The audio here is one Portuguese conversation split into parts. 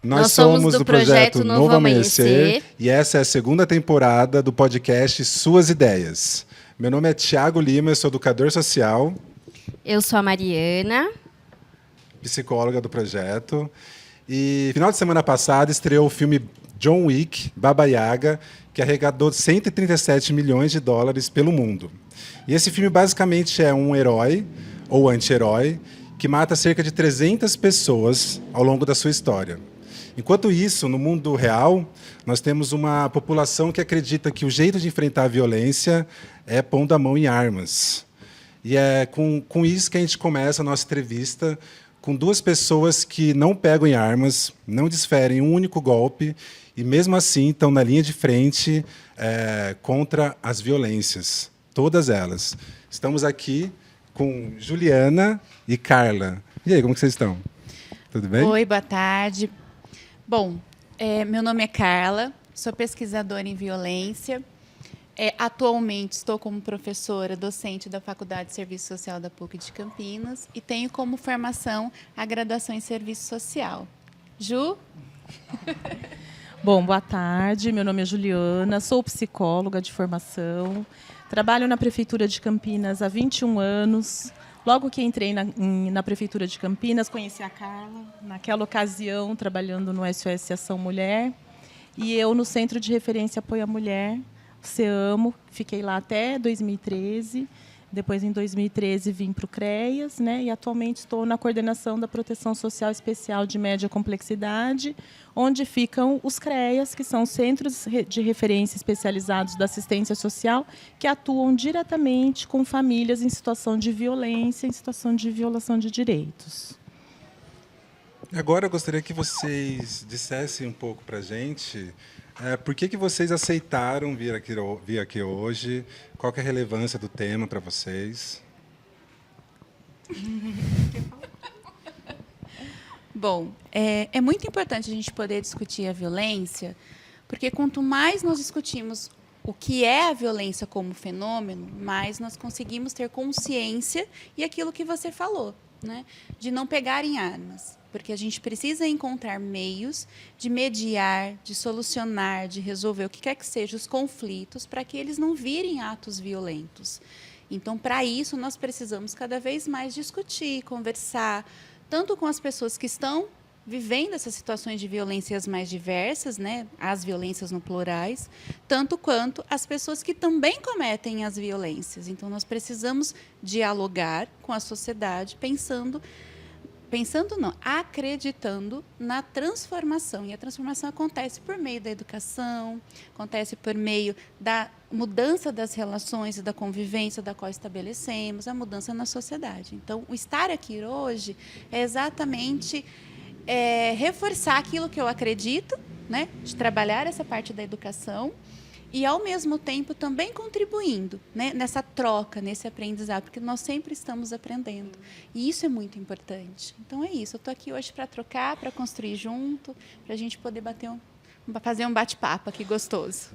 Nós somos do projeto Novo Amanhecer e essa é a segunda temporada do podcast Suas Ideias. Meu nome é Thiago Lima, eu sou educador social. Eu sou a Mariana, psicóloga do projeto. E final de semana passada estreou o filme John Wick, Baba Yaga, que arrecadou 137 milhões de dólares pelo mundo. E esse filme basicamente é um herói ou anti-herói que mata cerca de 300 pessoas ao longo da sua história. Enquanto isso, no mundo real, nós temos uma população que acredita que o jeito de enfrentar a violência é pondo a mão em armas. E é com isso que a gente começa a nossa entrevista com duas pessoas que não pegam em armas, não desferem um único golpe e, mesmo assim, estão na linha de frente contra as violências, todas elas. Estamos aqui com Juliana e Carla. E aí, como que vocês estão? Tudo bem? Oi, boa tarde. Bom, meu nome é Carla, sou pesquisadora em violência. Atualmente estou como professora docente da Faculdade de Serviço Social da PUC de Campinas e tenho como formação a graduação em Serviço Social. Ju? Bom, boa tarde. Meu nome é Juliana, sou psicóloga de formação. Trabalho na Prefeitura de Campinas há 21 anos. Logo que entrei na Prefeitura de Campinas, conheci a Carla, naquela ocasião, trabalhando no SOS Ação Mulher. E eu no Centro de Referência Apoio à Mulher, CEAMO, fiquei lá até 2013. Depois, em 2013, vim para o CREAS, né? E atualmente estou na coordenação da Proteção Social Especial de Média Complexidade, onde ficam os CREAS, que são centros de referência especializados da assistência social, que atuam diretamente com famílias em situação de violência, em situação de violação de direitos. Agora eu gostaria que vocês dissessem um pouco para a gente por que vocês aceitaram vir aqui hoje, qual que é a relevância do tema para vocês. Bom, é muito importante a gente poder discutir a violência, porque quanto mais nós discutimos o que é a violência como fenômeno, mais nós conseguimos ter consciência e aquilo que você falou, né, de não pegar em armas. Porque a gente precisa encontrar meios de mediar, de solucionar, de resolver o que quer que seja os conflitos, para que eles não virem atos violentos. Então, para isso, nós precisamos cada vez mais discutir, conversar, tanto com as pessoas que estão vivendo essas situações de violências mais diversas, né, as violências no plurais, tanto quanto as pessoas que também cometem as violências. Então, nós precisamos dialogar com a sociedade, acreditando na transformação. E a transformação acontece por meio da educação, acontece por meio da mudança das relações e da convivência da qual estabelecemos, a mudança na sociedade. Então, o estar aqui hoje é exatamente reforçar aquilo que eu acredito, né, de trabalhar essa parte da educação, e, ao mesmo tempo, também contribuindo, né, nessa troca, nesse aprendizado, porque nós sempre estamos aprendendo. E isso é muito importante. Então, é isso. Eu estou aqui hoje para trocar, para construir junto, para a gente poder fazer um bate-papo aqui gostoso.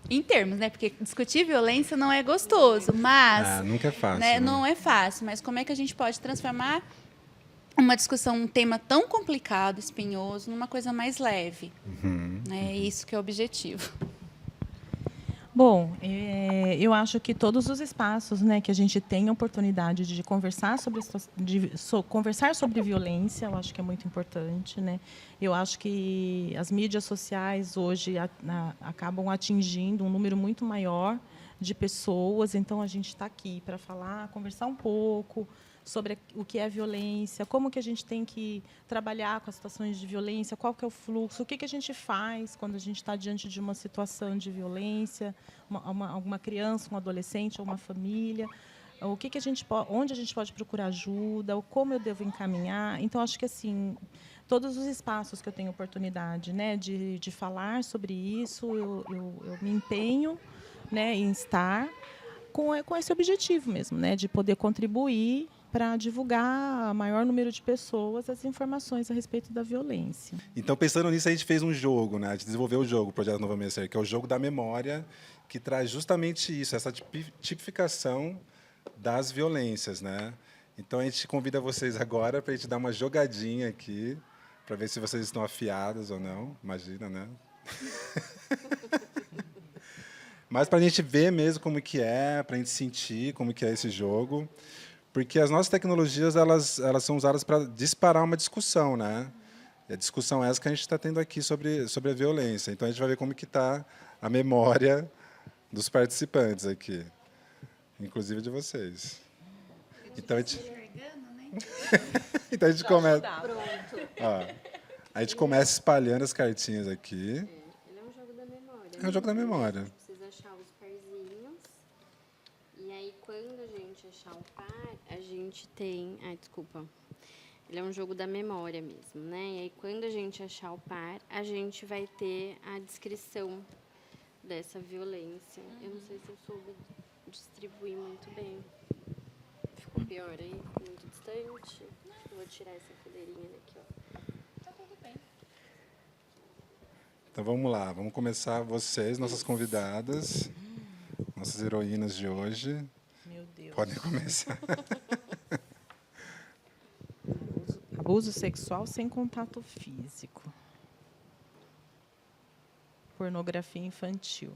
Em termos, né? Porque discutir violência não é gostoso, mas... nunca é fácil. Né? Não é fácil, mas como é que a gente pode transformar uma discussão, um tema tão complicado, espinhoso, numa coisa mais leve? É isso que é o objetivo. Bom, eu acho que todos os espaços, né, que a gente tem a oportunidade de conversar conversar sobre violência, eu acho que é muito importante, né? Eu acho que as mídias sociais hoje acabam atingindo um número muito maior de pessoas, então a gente está aqui para conversar um pouco sobre o que é violência, como que a gente tem que trabalhar com as situações de violência, qual que é o fluxo, o que a gente faz quando a gente está diante de uma situação de violência, alguma criança, um adolescente ou uma família, onde a gente pode procurar ajuda, ou como eu devo encaminhar. Então, acho que assim, todos os espaços que eu tenho oportunidade, né, de falar sobre isso, eu me empenho, né, em estar com esse objetivo mesmo, né, de poder contribuir para divulgar a maior número de pessoas as informações a respeito da violência. Então, pensando nisso, a gente fez um jogo, né? A gente desenvolveu o jogo, o Projeto Novo Amanhecer, que é o jogo da memória, que traz justamente isso, essa tipificação das violências, né? Então, a gente convida vocês agora para a gente dar uma jogadinha aqui, para ver se vocês estão afiadas ou não. Imagina, né? Mas para a gente ver mesmo como que é, para a gente sentir como que é esse jogo, porque as nossas tecnologias elas são usadas para disparar uma discussão, né? E a discussão é essa que a gente está tendo aqui sobre a violência. Então a gente vai ver como que está a memória dos participantes aqui, inclusive de vocês. Então a gente, então a gente começa, ó, a gente começa espalhando as cartinhas aqui. Ele é um jogo da memória. É um jogo da memória. A gente precisa achar os parzinhos. E aí, quando a gente achar o par, a gente tem... Ai, desculpa. Ele é um jogo da memória mesmo, né? E aí, quando a gente achar o par, a gente vai ter a descrição dessa violência. Eu não sei se eu soube distribuir muito bem. Ficou pior aí? Ficou muito distante? Eu vou tirar essa cadeirinha daqui, ó. Tá tudo bem. Então vamos lá, vamos começar vocês, nossas convidadas, nossas heroínas de hoje. Meu Deus. Podem começar. Abuso sexual sem contato físico. Pornografia infantil.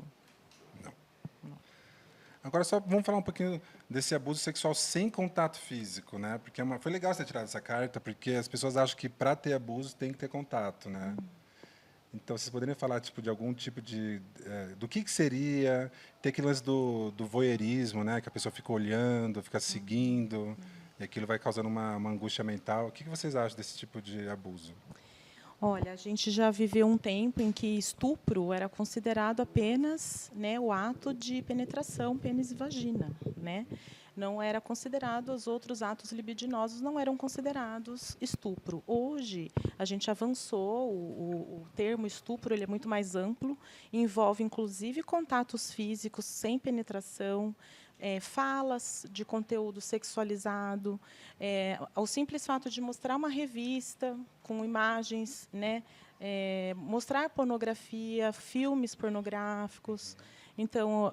Agora só vamos falar um pouquinho desse abuso sexual sem contato físico, né? Porque foi legal você ter tirado essa carta, porque as pessoas acham que para ter abuso tem que ter contato, né? Então vocês poderiam falar tipo de algum tipo de do que seria ter aquele lance do voyeurismo, né? Que a pessoa fica olhando, fica seguindo e aquilo vai causando uma angústia mental. O que vocês acham desse tipo de abuso? Olha, a gente já viveu um tempo em que estupro era considerado apenas, né, o ato de penetração, pênis e vagina, né? Não era considerado, os outros atos libidinosos não eram considerados estupro. Hoje, a gente avançou, o termo estupro ele é muito mais amplo, envolve inclusive contatos físicos sem penetração, falas de conteúdo sexualizado, o simples fato de mostrar uma revista com imagens, né, mostrar pornografia, filmes pornográficos. Então,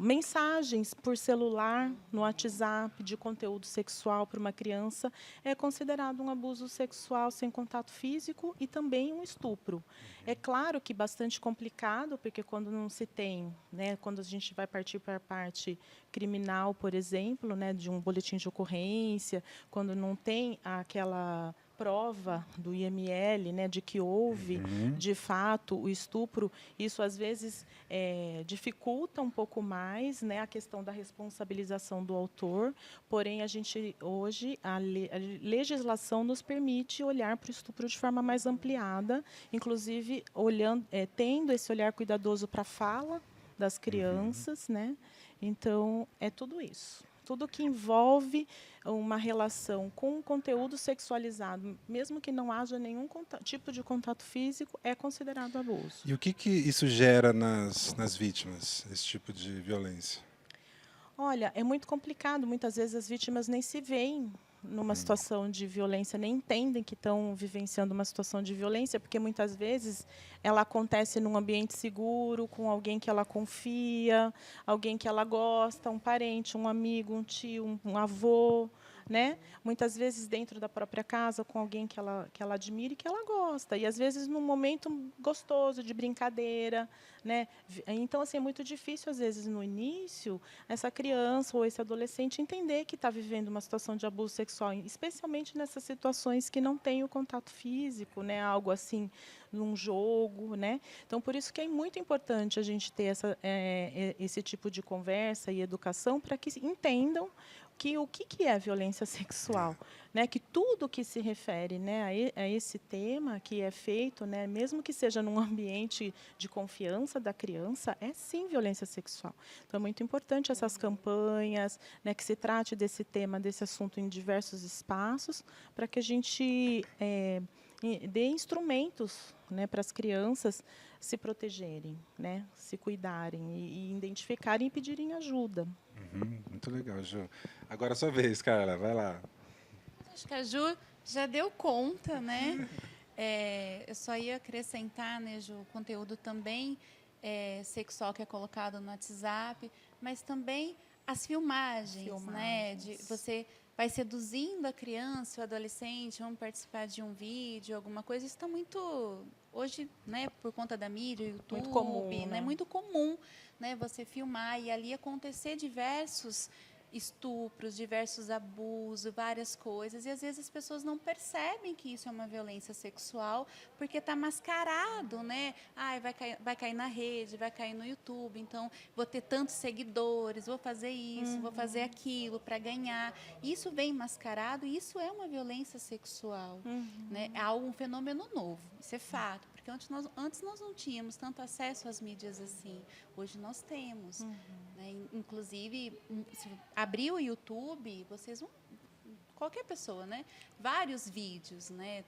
mensagens por celular, no WhatsApp, de conteúdo sexual para uma criança, é considerado um abuso sexual sem contato físico e também um estupro. É claro que bastante complicado, porque quando não se tem, né, quando a gente vai partir para a parte criminal, por exemplo, né, de um boletim de ocorrência, quando não tem aquela prova do IML, né, de que houve, de fato, o estupro, isso às vezes dificulta um pouco mais, né, a questão da responsabilização do autor, porém, a gente, hoje, a legislação nos permite olhar para o estupro de forma mais ampliada, inclusive olhando, tendo esse olhar cuidadoso para a fala das crianças, né? Então, é tudo isso. Tudo que envolve uma relação com um conteúdo sexualizado, mesmo que não haja nenhum tipo de contato físico, é considerado abuso. E o que isso gera nas vítimas, esse tipo de violência? Olha, é muito complicado. Muitas vezes as vítimas nem se veem numa situação de violência, nem entendem que estão vivenciando uma situação de violência, porque muitas vezes ela acontece num ambiente seguro, com alguém que ela confia, alguém que ela gosta, um parente, um amigo, um tio, um avô, né? Muitas vezes dentro da própria casa, com alguém que ela admira e que ela gosta. E às vezes num momento gostoso de brincadeira, né? Então assim é muito difícil às vezes no início essa criança ou esse adolescente entender que está vivendo uma situação de abuso sexual, especialmente nessas situações que não tem o contato físico, né? Algo assim num jogo, né? Então por isso que é muito importante a gente ter esse tipo de conversa e educação para que entendam que o que é violência sexual, né? Que tudo que se refere, né, a esse tema que é feito, né, mesmo que seja num ambiente de confiança da criança, é sim violência sexual. Então é muito importante essas campanhas, né, que se trate desse tema, desse assunto em diversos espaços, para que a gente dê instrumentos, né, para as crianças se protegerem, né, se cuidarem e identificarem e pedirem ajuda. Muito legal, Ju. Agora é a sua vez, Carla, vai lá. Acho que a Ju já deu conta, né? Eu só ia acrescentar, né, Ju, o conteúdo também sexual que é colocado no WhatsApp, mas também as filmagens, né? De você vai seduzindo a criança, o adolescente, vamos participar de um vídeo, alguma coisa. Isso está muito hoje, né, por conta da mídia, YouTube, Muito comum, né? Muito comum, né, você filmar e ali acontecer diversos estupros, diversos abusos, várias coisas, e às vezes as pessoas não percebem que isso é uma violência sexual, porque está mascarado, né? Ai, vai cair na rede, vai cair no YouTube, então vou ter tantos seguidores, vou fazer isso, vou fazer aquilo para ganhar. Isso vem mascarado e isso é uma violência sexual, né? É um fenômeno novo, isso é fato, porque antes nós não tínhamos tanto acesso às mídias assim, hoje nós temos. Né? Inclusive, se abrir o YouTube, vocês vão, qualquer pessoa, né? Vários vídeos, né?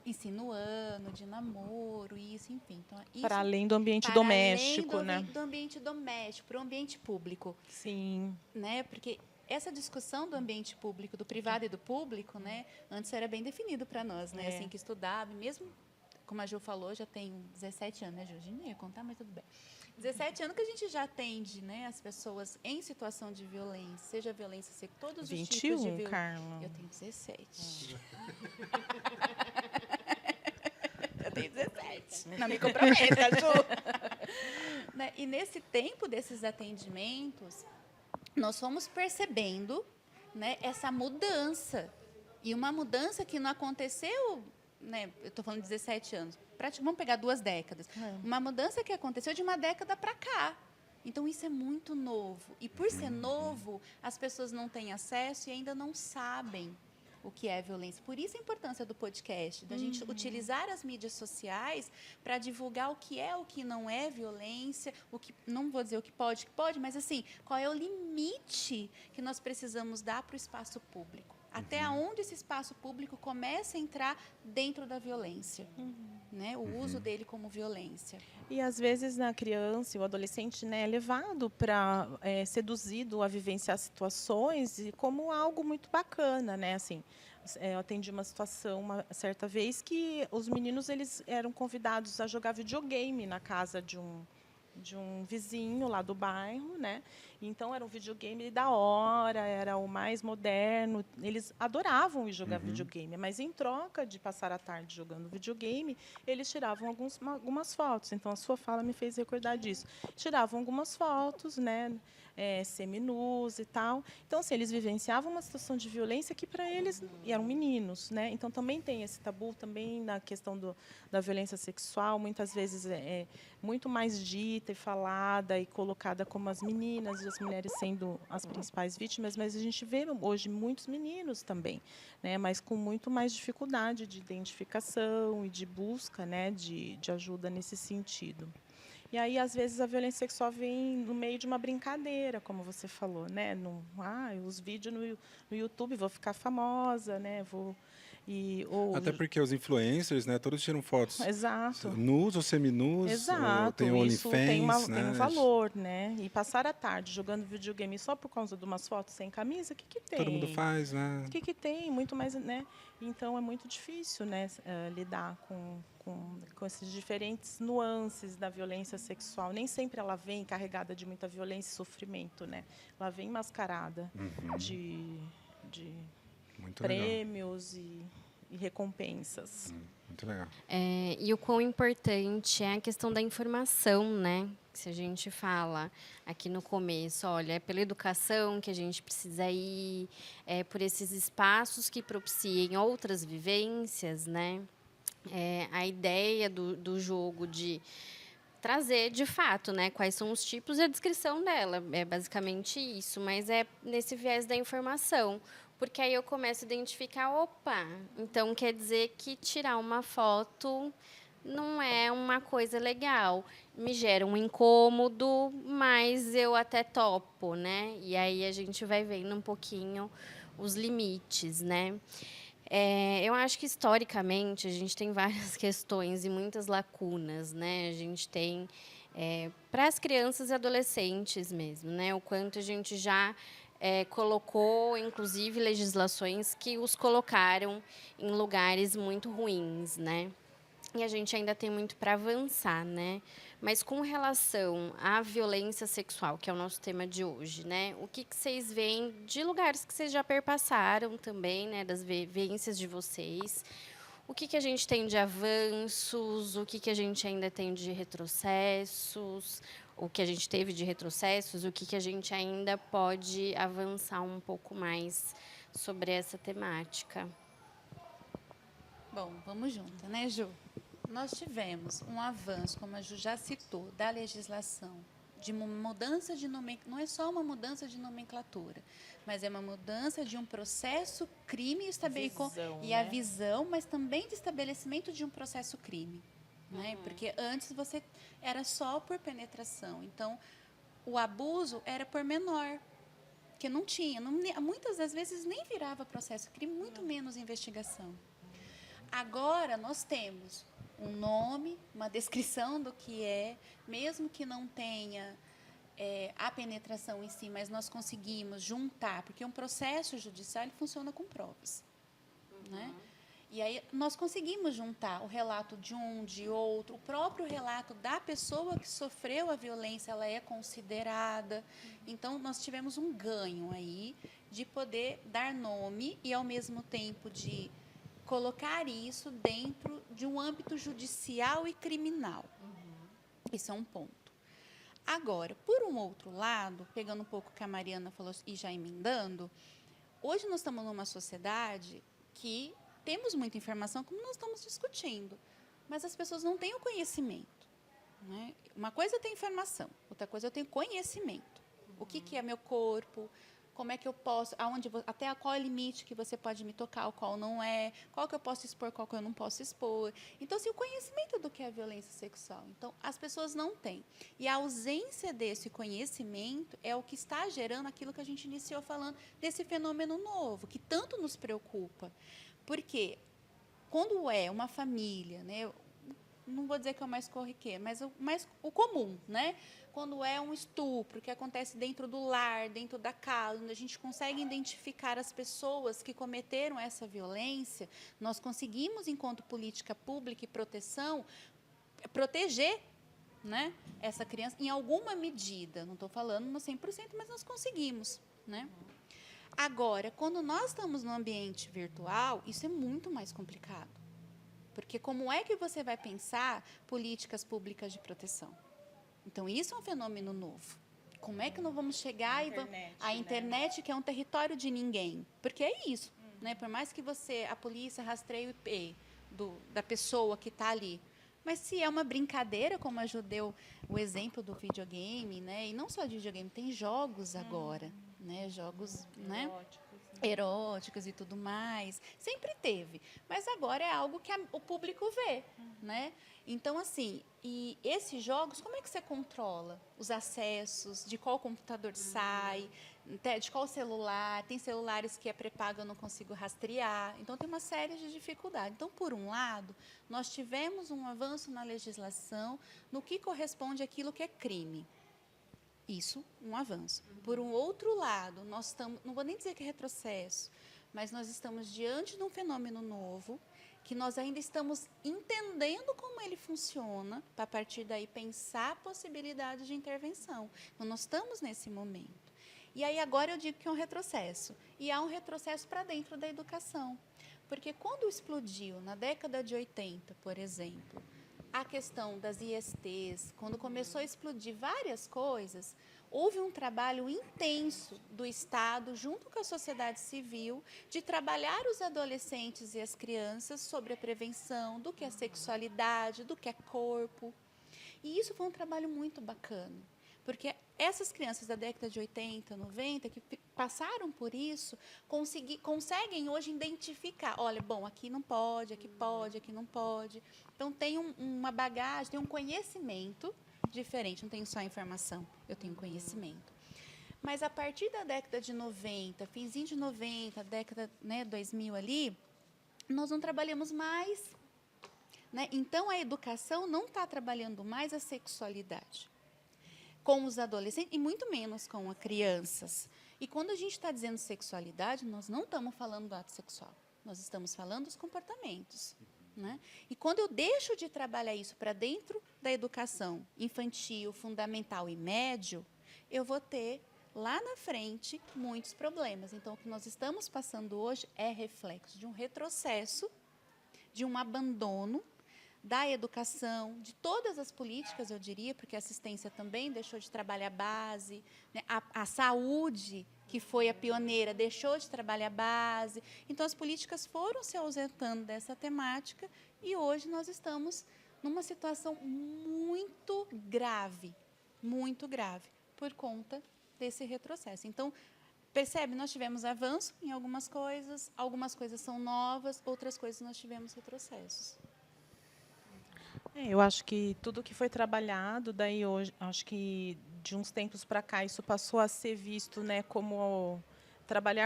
Insinuando, de namoro, isso, enfim. Então, isso, Para além do ambiente para doméstico, além né? do ambiente doméstico, para o ambiente público. Sim. Né? Porque essa discussão do ambiente público, do privado e do público, né? Antes era bem definido para nós, né? Assim que estudava, e mesmo, como a Ju falou, já tenho 17 anos, né, Ju? A gente não ia contar, mas tudo bem. 17 anos que a gente já atende, né, as pessoas em situação de violência, seja violência sexual, todos os tipos de 21, violência. Carla. Eu tenho 17. Eu tenho 17. Não me comprometa, Ju. Né? E nesse tempo desses atendimentos, nós fomos percebendo, né, essa mudança. E uma mudança que não aconteceu, né, eu estou falando de 17 anos, vamos pegar 2 décadas. Uma mudança que aconteceu de uma década para cá. Então, isso é muito novo. E, por ser novo, as pessoas não têm acesso e ainda não sabem o que é violência. Por isso a importância do podcast, da gente utilizar as mídias sociais para divulgar o que é, o que não é violência, o que, não vou dizer o que pode, mas assim, qual é o limite que nós precisamos dar para o espaço público. Até onde esse espaço público começa a entrar dentro da violência, né? O uso dele como violência. E às vezes a criança e o adolescente, né, é levado para seduzido a vivenciar situações e como algo muito bacana, né? Assim, eu atendi uma situação uma certa vez que os meninos eles eram convidados a jogar videogame na casa de um vizinho lá do bairro, né? Então era um videogame da hora, era o mais moderno. Eles adoravam ir jogar videogame, mas em troca de passar a tarde jogando videogame, eles tiravam algumas fotos. Então a sua fala me fez recordar disso. Tiravam algumas fotos, né? Seminus e tal. Então assim, eles vivenciavam uma situação de violência que para eles eram meninos, né? Então também tem esse tabu também na questão da violência sexual, muitas vezes é muito mais dita e falada e colocada como as meninas e as mulheres sendo as principais vítimas, mas a gente vê hoje muitos meninos também, né, mas com muito mais dificuldade de identificação e de busca, né, de ajuda nesse sentido. E aí, às vezes, a violência sexual vem no meio de uma brincadeira, como você falou, né? Os vídeos no YouTube, vou ficar famosa, né? Até porque os influencers, né, todos tiram fotos Exato. nus ou seminus, Exato, tem o isso OnlyFans, tem um valor, né? E passar a tarde jogando videogame só por causa de umas fotos sem camisa, o que tem? Todo mundo faz, né? O que tem? Muito mais, né? Então é muito difícil, né, lidar com esses diferentes nuances da violência sexual. Nem sempre ela vem carregada de muita violência e sofrimento, né? Ela vem mascarada de Muito legal. prêmios e recompensas. Muito legal. E o quão importante é a questão da informação, né? Se a gente fala aqui no começo, olha, é pela educação que a gente precisa ir, é por esses espaços que propiciem outras vivências, né? A ideia do jogo de trazer, de fato, né, quais são os tipos e a descrição dela. É basicamente isso, mas é nesse viés da informação. Porque aí eu começo a identificar, opa, então quer dizer que tirar uma foto não é uma coisa legal. Me gera um incômodo, mas eu até topo, né? E aí a gente vai vendo um pouquinho os limites, né? Eu acho que, historicamente, a gente tem várias questões e muitas lacunas, né? A gente tem, para as crianças e adolescentes mesmo, né? O quanto a gente já colocou, inclusive, legislações que os colocaram em lugares muito ruins, né? E a gente ainda tem muito para avançar, né? Mas com relação à violência sexual, que é o nosso tema de hoje, né? O que vocês veem de lugares que vocês já perpassaram também, né? Das vivências de vocês. O que a gente tem de avanços, o que a gente ainda tem de retrocessos, o que a gente teve de retrocessos, o que a gente ainda pode avançar um pouco mais sobre essa temática. Bom, vamos junto, né, Ju? Nós tivemos um avanço, como a Ju já citou, da legislação, de uma mudança de nomenclatura, não é só uma mudança de nomenclatura, mas é uma mudança de um processo crime e a visão, mas também de estabelecimento de um processo crime. Né? Porque antes você era só por penetração, então o abuso era por menor, que não tinha, muitas das vezes nem virava processo crime, muito menos investigação. Agora nós temos um nome, uma descrição do que é, mesmo que não tenha a penetração em si, mas nós conseguimos juntar, porque um processo judicial ele funciona com provas. Né? E aí nós conseguimos juntar o relato de um, de outro, o próprio relato da pessoa que sofreu a violência, ela é considerada. Então, nós tivemos um ganho aí de poder dar nome e, ao mesmo tempo, de colocar isso dentro de um âmbito judicial e criminal. Isso é um ponto. Agora, por um outro lado, pegando um pouco o que a Mariana falou e já emendando, hoje nós estamos numa sociedade que temos muita informação, como nós estamos discutindo, mas as pessoas não têm o conhecimento. Né? Uma coisa é ter informação, outra coisa é eu tenho conhecimento. O que é meu corpo, como é que eu posso, até qual é o limite que você pode me tocar, qual não é, qual que eu posso expor, qual que eu não posso expor. Então, assim, o conhecimento do que é violência sexual. Então, as pessoas não têm. E a ausência desse conhecimento é o que está gerando aquilo que a gente iniciou falando, desse fenômeno novo, que tanto nos preocupa. Porque quando é uma família, né, não vou dizer que é o mais corriqueiro, mas o comum, né? Quando é um estupro que acontece dentro do lar, dentro da casa, onde a gente consegue identificar as pessoas que cometeram essa violência, nós conseguimos, enquanto política pública e proteção, proteger, né, essa criança em alguma medida. Não estou falando no 100%, mas nós conseguimos, né? Agora, quando nós estamos no ambiente virtual, isso é muito mais complicado. Porque como é que você vai pensar políticas públicas de proteção? Então, isso é um fenômeno novo. Como é que nós vamos chegar a internet, que é um território de ninguém? Porque é isso. Né? Por mais que a polícia rastreie o IP da pessoa que está ali. Mas se é uma brincadeira, como a Ju deu o exemplo do videogame, né? E não só de videogame, tem jogos agora. Né? Jogos, né? Eróticos e tudo mais, sempre teve, mas agora é algo que o público vê, né? Então, assim, e esses jogos, como é que você controla os acessos, de qual computador sai, de qual celular? Tem celulares que é pré-pago, eu não consigo rastrear, então tem uma série de dificuldades. Então, por um lado, nós tivemos um avanço na legislação no que corresponde àquilo que é crime. Isso, um avanço. Por um outro lado, nós estamos, não vou nem dizer que é retrocesso, mas nós estamos diante de um fenômeno novo, que nós ainda estamos entendendo como ele funciona, para a partir daí pensar a possibilidade de intervenção. Então, nós estamos nesse momento. E aí agora eu digo que é um retrocesso. E há um retrocesso para dentro da educação. Porque quando explodiu, na década de 80, por exemplo, a questão das ISTs, quando começou a explodir várias coisas, houve um trabalho intenso do Estado, junto com a sociedade civil, de trabalhar os adolescentes e as crianças sobre a prevenção do que é sexualidade, do que é corpo. E isso foi um trabalho muito bacana, porque essas crianças da década de 80, 90, que passaram por isso, conseguem hoje identificar, olha, bom, aqui não pode, aqui pode, aqui não pode. Então, tem uma bagagem, tem um conhecimento diferente, não tenho só informação, eu tenho conhecimento. Mas, a partir da década de 90, finzinho de 90, década 2000 ali, nós não trabalhamos mais. Né? Então, a educação não está trabalhando mais a sexualidade com os adolescentes e muito menos com as crianças. E quando a gente está dizendo sexualidade, nós não estamos falando do ato sexual, nós estamos falando dos comportamentos. Né? E quando eu deixo de trabalhar isso para dentro da educação infantil, fundamental e médio, eu vou ter lá na frente muitos problemas. Então, o que nós estamos passando hoje é reflexo de um retrocesso, de um abandono da educação, de todas as políticas, eu diria, porque a assistência também deixou de trabalhar base, né? A saúde, que foi a pioneira, deixou de trabalhar base. Então, as políticas foram se ausentando dessa temática e hoje nós estamos numa situação muito grave, por conta desse retrocesso. Então, percebe, nós tivemos avanço em algumas coisas são novas, outras coisas nós tivemos retrocessos. Eu acho que tudo que foi trabalhado, daí hoje, acho que de uns tempos para cá isso passou a ser visto, né, como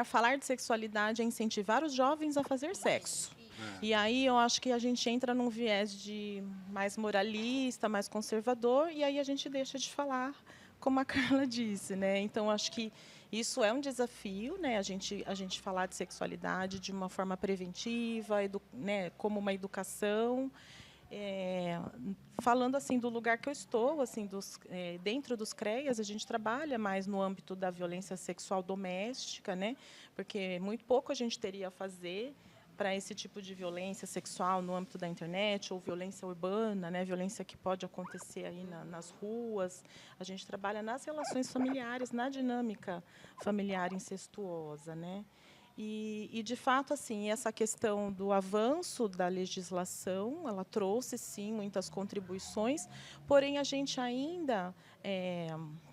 falar de sexualidade é incentivar os jovens a fazer sexo. E aí eu acho que a gente entra num viés de mais moralista, mais conservador, e aí a gente deixa de falar, como a Carla disse, né? Então acho que isso é um desafio, né? A gente falar de sexualidade de uma forma preventiva, né, como uma educação. Falando assim do lugar que eu estou, assim dentro dos CREAS, a gente trabalha mais no âmbito da violência sexual doméstica, né? Porque muito pouco a gente teria a fazer para esse tipo de violência sexual no âmbito da internet ou violência urbana, né? Violência que pode acontecer aí nas ruas. A gente trabalha nas relações familiares, na dinâmica familiar incestuosa, né? De fato, assim, essa questão do avanço da legislação, ela trouxe, sim, muitas contribuições, porém, a gente ainda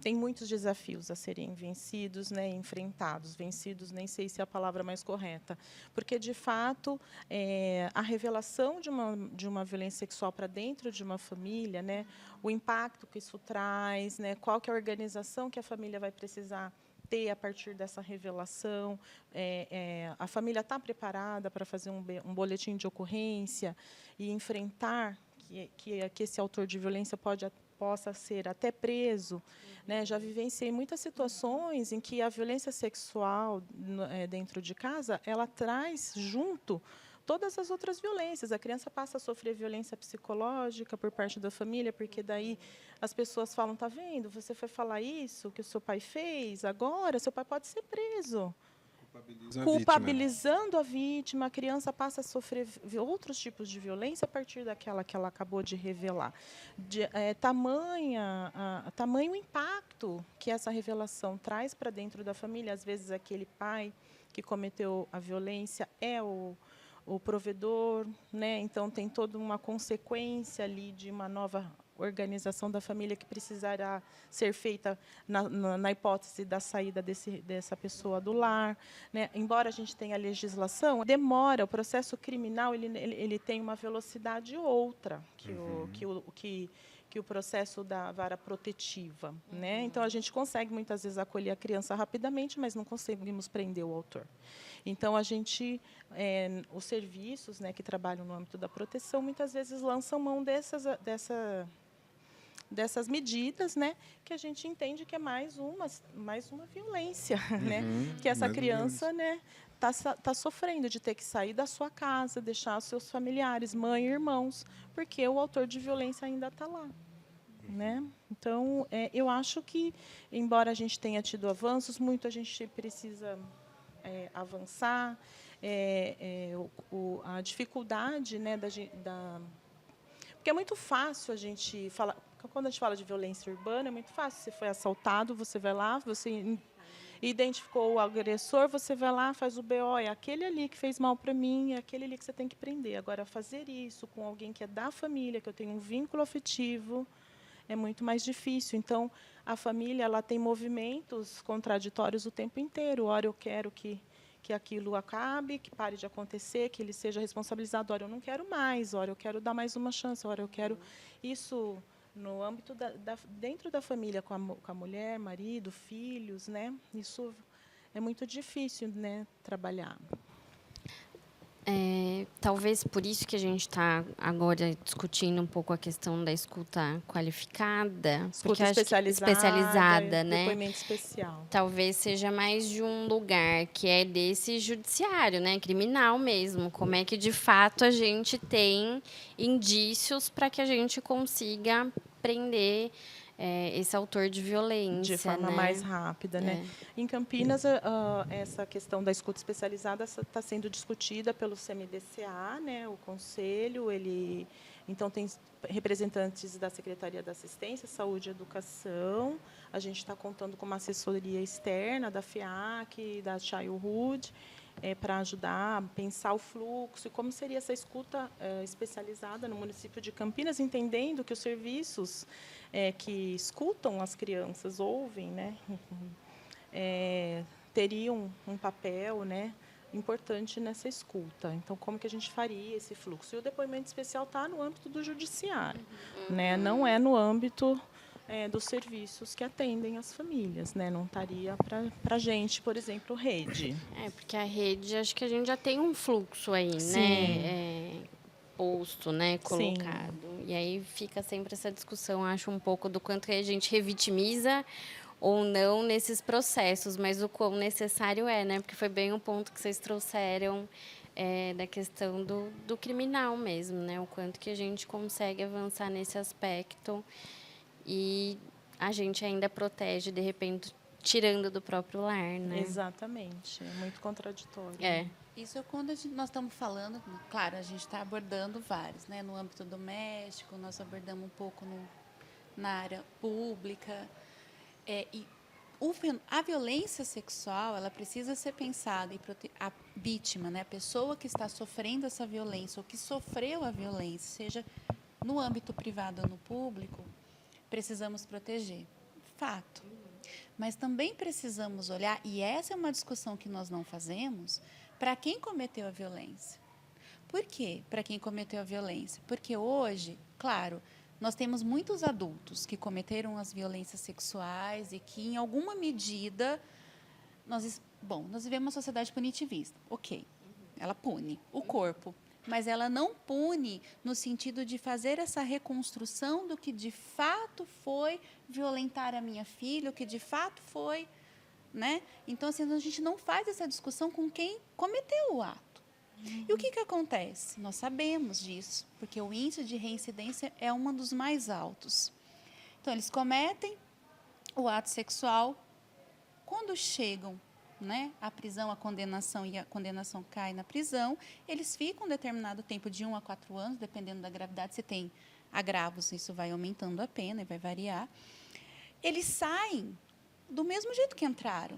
tem muitos desafios a serem vencidos, né, enfrentados. Vencidos, nem sei se é a palavra mais correta, porque, de fato, a revelação de uma violência sexual para dentro de uma família, né, o impacto que isso traz, né, qual que é a organização que a família vai precisar ter a partir dessa revelação, a família está preparada para fazer um boletim de ocorrência e enfrentar que esse autor de violência possa ser até preso, né? Já vivenciei muitas situações em que a violência sexual dentro de casa ela traz junto todas as outras violências. A criança passa a sofrer violência psicológica por parte da família, porque daí as pessoas falam, tá vendo, você foi falar isso que o seu pai fez, agora seu pai pode ser preso. Culpabilizando a vítima, a criança passa a sofrer outros tipos de violência a partir daquela que ela acabou de revelar. Tamanho impacto que essa revelação traz para dentro da família. Às vezes, aquele pai que cometeu a violência é o provedor, né? Então tem toda uma consequência ali de uma nova organização da família que precisará ser feita na hipótese da saída dessa pessoa do lar, né? Embora a gente tenha a legislação, demora. O processo criminal ele tem uma velocidade outra que o processo da vara protetiva, né? Então a gente consegue muitas vezes acolher a criança rapidamente, mas não conseguimos prender o autor. Então a gente, os serviços, né, que trabalham no âmbito da proteção, muitas vezes lançam mão dessas medidas, né, que a gente entende que é mais uma violência, né, que essa criança, né, tá sofrendo de ter que sair da sua casa, deixar os seus familiares, mãe e irmãos, porque o autor de violência ainda está lá. Né? Então, eu acho que, embora a gente tenha tido avanços, muito a gente precisa avançar. A dificuldade, né, porque é muito fácil a gente falar. Quando a gente fala de violência urbana, é muito fácil. Você foi assaltado, você vai lá, você identificou o agressor, você vai lá, faz o BO, é aquele ali que fez mal para mim, é aquele ali que você tem que prender. Agora, fazer isso com alguém que é da família, que eu tenho um vínculo afetivo, é muito mais difícil. Então, a família ela tem movimentos contraditórios o tempo inteiro. Ora, eu quero que aquilo acabe, que pare de acontecer, que ele seja responsabilizado. Ora, eu não quero mais. Ora, eu quero dar mais uma chance. Ora, eu quero... Isso, no âmbito dentro da família, com a mulher, marido, filhos, né? Isso é muito difícil, né, trabalhar. Talvez por isso que a gente está agora discutindo um pouco a questão da escuta qualificada, porque Escuta eu acho que especializada, né? depoimento especial. Talvez seja mais de um lugar que é desse judiciário, né? Criminal mesmo. Como é que de fato a gente tem indícios para que a gente consiga prender esse autor de violência, De forma né? mais rápida, né? Em Campinas, essa questão da escuta especializada está sendo discutida pelo CMDCA, né? O conselho, então tem representantes da Secretaria da Assistência, Saúde e Educação. A gente está contando com uma assessoria externa da FIAC, da Childhood, para ajudar a pensar o fluxo e como seria essa escuta especializada no município de Campinas, entendendo que os serviços que escutam as crianças, ouvem, né, teriam um papel, né, importante nessa escuta. Então, como que a gente faria esse fluxo? E o depoimento especial está no âmbito do judiciário, né? Não é no âmbito dos serviços que atendem as famílias, né? Não estaria para a gente, por exemplo, rede. Porque a rede, acho que a gente já tem um fluxo aí, Sim. né? Posto, né? Sim. Colocado. E aí fica sempre essa discussão, acho, um pouco do quanto que a gente revitimiza ou não nesses processos, mas o quão necessário é, né? Porque foi bem o ponto que vocês trouxeram da questão do criminal mesmo, né? O quanto que a gente consegue avançar nesse aspecto e a gente ainda protege, de repente, tirando do próprio lar, né? Exatamente. É muito contraditório. Isso é quando nós estamos falando, claro, a gente está abordando vários, né? No âmbito doméstico, nós abordamos um pouco na área pública. A violência sexual, ela precisa ser pensada e a vítima, né? A pessoa que está sofrendo essa violência ou que sofreu a violência, seja no âmbito privado ou no público, precisamos proteger. Fato. Mas também precisamos olhar, e essa é uma discussão que nós não fazemos, para quem cometeu a violência. Por quê para quem cometeu a violência? Porque hoje, claro, nós temos muitos adultos que cometeram as violências sexuais e que, em alguma medida, nós vivemos uma sociedade punitivista. Ok, ela pune o corpo, mas ela não pune no sentido de fazer essa reconstrução do que de fato foi violentar a minha filha, o que de fato foi, né? Então, assim, a gente não faz essa discussão com quem cometeu o ato. E o que acontece? Nós sabemos disso, porque o índice de reincidência é um dos mais altos. Então, eles cometem o ato sexual, quando chegam, né, à prisão, à condenação, e a condenação cai na prisão, eles ficam um determinado tempo, de 1 a 4 anos, dependendo da gravidade. Se tem agravos, isso vai aumentando a pena e vai variar. Eles saem do mesmo jeito que entraram.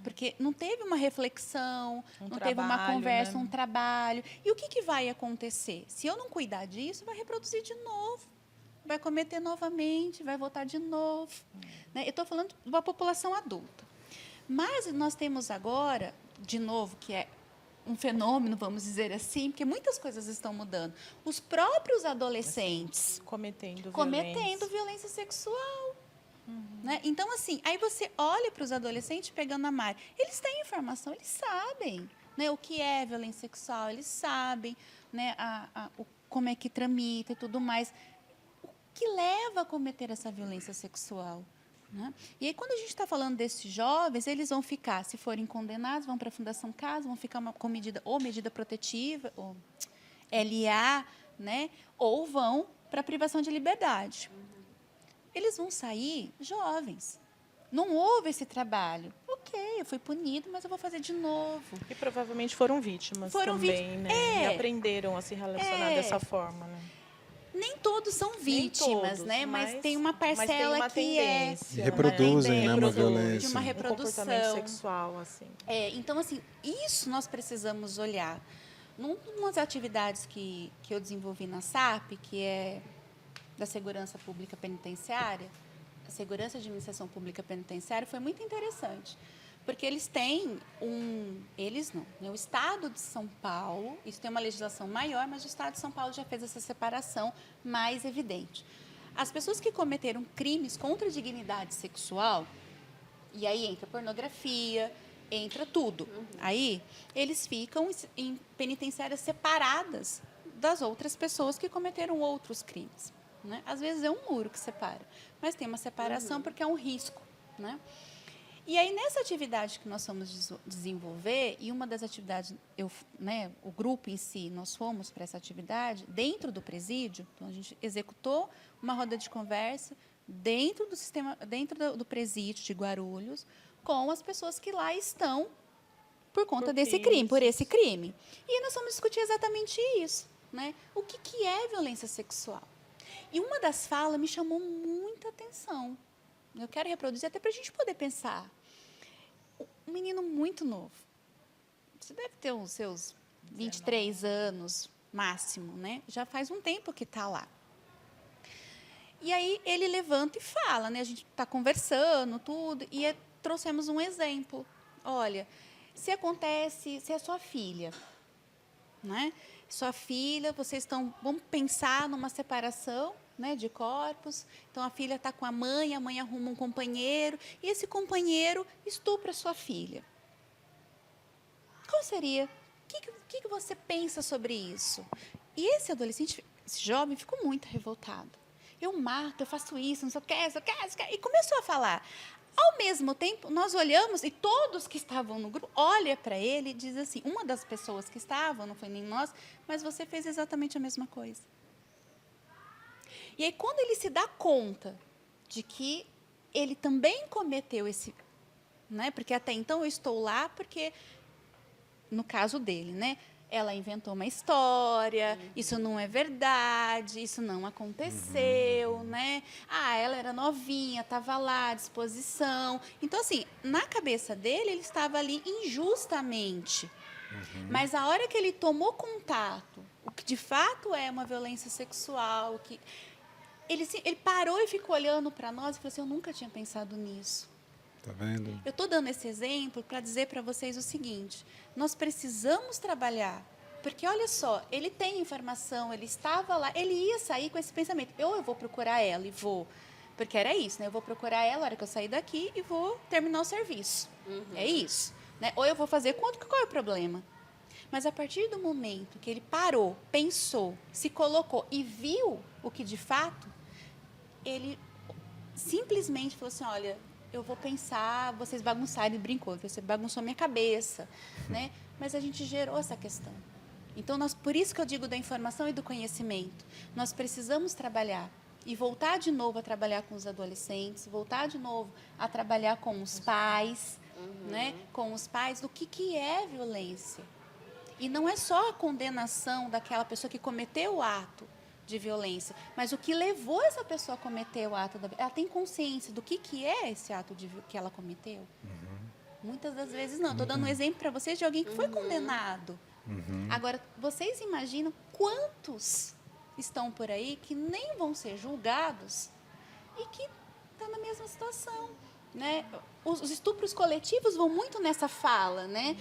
Porque não teve uma reflexão, não teve uma conversa, né? Um trabalho. E o que vai acontecer? Se eu não cuidar disso, vai reproduzir de novo. Vai cometer novamente, vai voltar de novo. Né? Eu estou falando de uma população adulta. Mas nós temos agora, de novo, que é um fenômeno, vamos dizer assim, porque muitas coisas estão mudando. Os próprios adolescentes cometendo violência sexual. Né? Então, assim, aí você olha para os adolescentes pegando a Mari. Eles têm informação, eles sabem, né, o que é violência sexual, eles sabem, né, como é que tramita e tudo mais. O que leva a cometer essa violência sexual? Né? E aí, quando a gente está falando desses jovens, eles vão ficar, se forem condenados, vão para a Fundação Casa, vão ficar com medida protetiva, ou LA, né, ou vão para a privação de liberdade. Eles vão sair jovens. Não houve esse trabalho. Ok, eu fui punido, mas eu vou fazer de novo. E provavelmente foram vítimas também, né? E aprenderam a se relacionar dessa forma, né? Nem todos são vítimas, né? Mas tem uma parcela que reproduzem, né, uma violência. De uma reprodução. Um comportamento sexual, assim. Então, assim, isso nós precisamos olhar. Numa das atividades que eu desenvolvi na SAP, que é da Segurança Pública Penitenciária, a Segurança de Administração Pública Penitenciária, foi muito interessante, porque eles têm o Estado de São Paulo, isso tem uma legislação maior, mas o Estado de São Paulo já fez essa separação mais evidente. As pessoas que cometeram crimes contra a dignidade sexual, e aí entra pornografia, entra tudo. Aí, eles ficam em penitenciárias separadas das outras pessoas que cometeram outros crimes. Né? Às vezes é um muro que separa, mas tem uma separação porque é um risco. Né? E aí, nessa atividade que nós fomos desenvolver, e uma das atividades, o grupo em si, nós fomos para essa atividade dentro do presídio, então a gente executou uma roda de conversa dentro do sistema, dentro do presídio de Guarulhos, com as pessoas que lá estão por conta desse crime, por esse crime. E nós vamos discutir exatamente isso. Né? O que é violência sexual? E uma das falas me chamou muita atenção. Eu quero reproduzir até para a gente poder pensar. Um menino muito novo. Você deve ter os seus 23 anos, máximo, né? Já faz um tempo que está lá. E aí ele levanta e fala, né? A gente está conversando, tudo, e trouxemos um exemplo. Olha, se é sua filha, né? Sua filha, vocês vamos pensar numa separação, né, de corpos. Então, a filha está com a mãe arruma um companheiro, e esse companheiro estupra sua filha. Qual seria? O que você pensa sobre isso? E esse adolescente, esse jovem, ficou muito revoltado. Eu mato, eu faço isso, não sei o que, e começou a falar. Ao mesmo tempo, nós olhamos, e todos que estavam no grupo olham para ele e dizem assim, uma das pessoas que estavam, não foi nem nós, mas você fez exatamente a mesma coisa. E aí, quando ele se dá conta de que ele também cometeu esse... Né, porque até então eu estou lá porque, no caso dele, né, ela inventou uma história, isso não é verdade, isso não aconteceu, né? Ela era novinha, estava lá à disposição. Então, assim, na cabeça dele, ele estava ali injustamente. Mas a hora que ele tomou contato, o que de fato é uma violência sexual, ele parou e ficou olhando para nós e falou assim, eu nunca tinha pensado nisso. Tá vendo? Eu estou dando esse exemplo para dizer para vocês o seguinte, nós precisamos trabalhar, porque olha só, ele tem informação, ele estava lá, ele ia sair com esse pensamento, eu vou procurar ela e vou, porque era isso, né? Eu vou procurar ela na hora que eu sair daqui e vou terminar o serviço. É isso. Né? Ou eu vou fazer qual é o problema? Mas a partir do momento que ele parou, pensou, se colocou e viu o que de fato, ele simplesmente falou assim, olha, eu vou pensar, vocês bagunçaram, ele brincou, você bagunçou minha cabeça, né? Mas a gente gerou essa questão. Então, por isso que eu digo da informação e do conhecimento. Nós precisamos trabalhar e voltar de novo a trabalhar com os adolescentes, voltar de novo a trabalhar com os pais, né? Com os pais, do que é violência. E não é só a condenação daquela pessoa que cometeu o ato de violência, mas o que levou essa pessoa a cometer o ato ela tem consciência do que é esse ato que ela cometeu? Muitas das vezes não. Estou dando um exemplo para vocês de alguém que foi condenado. Agora, vocês imaginam quantos estão por aí que nem vão ser julgados e que estão na mesma situação, né? Os estupros coletivos vão muito nessa fala, né?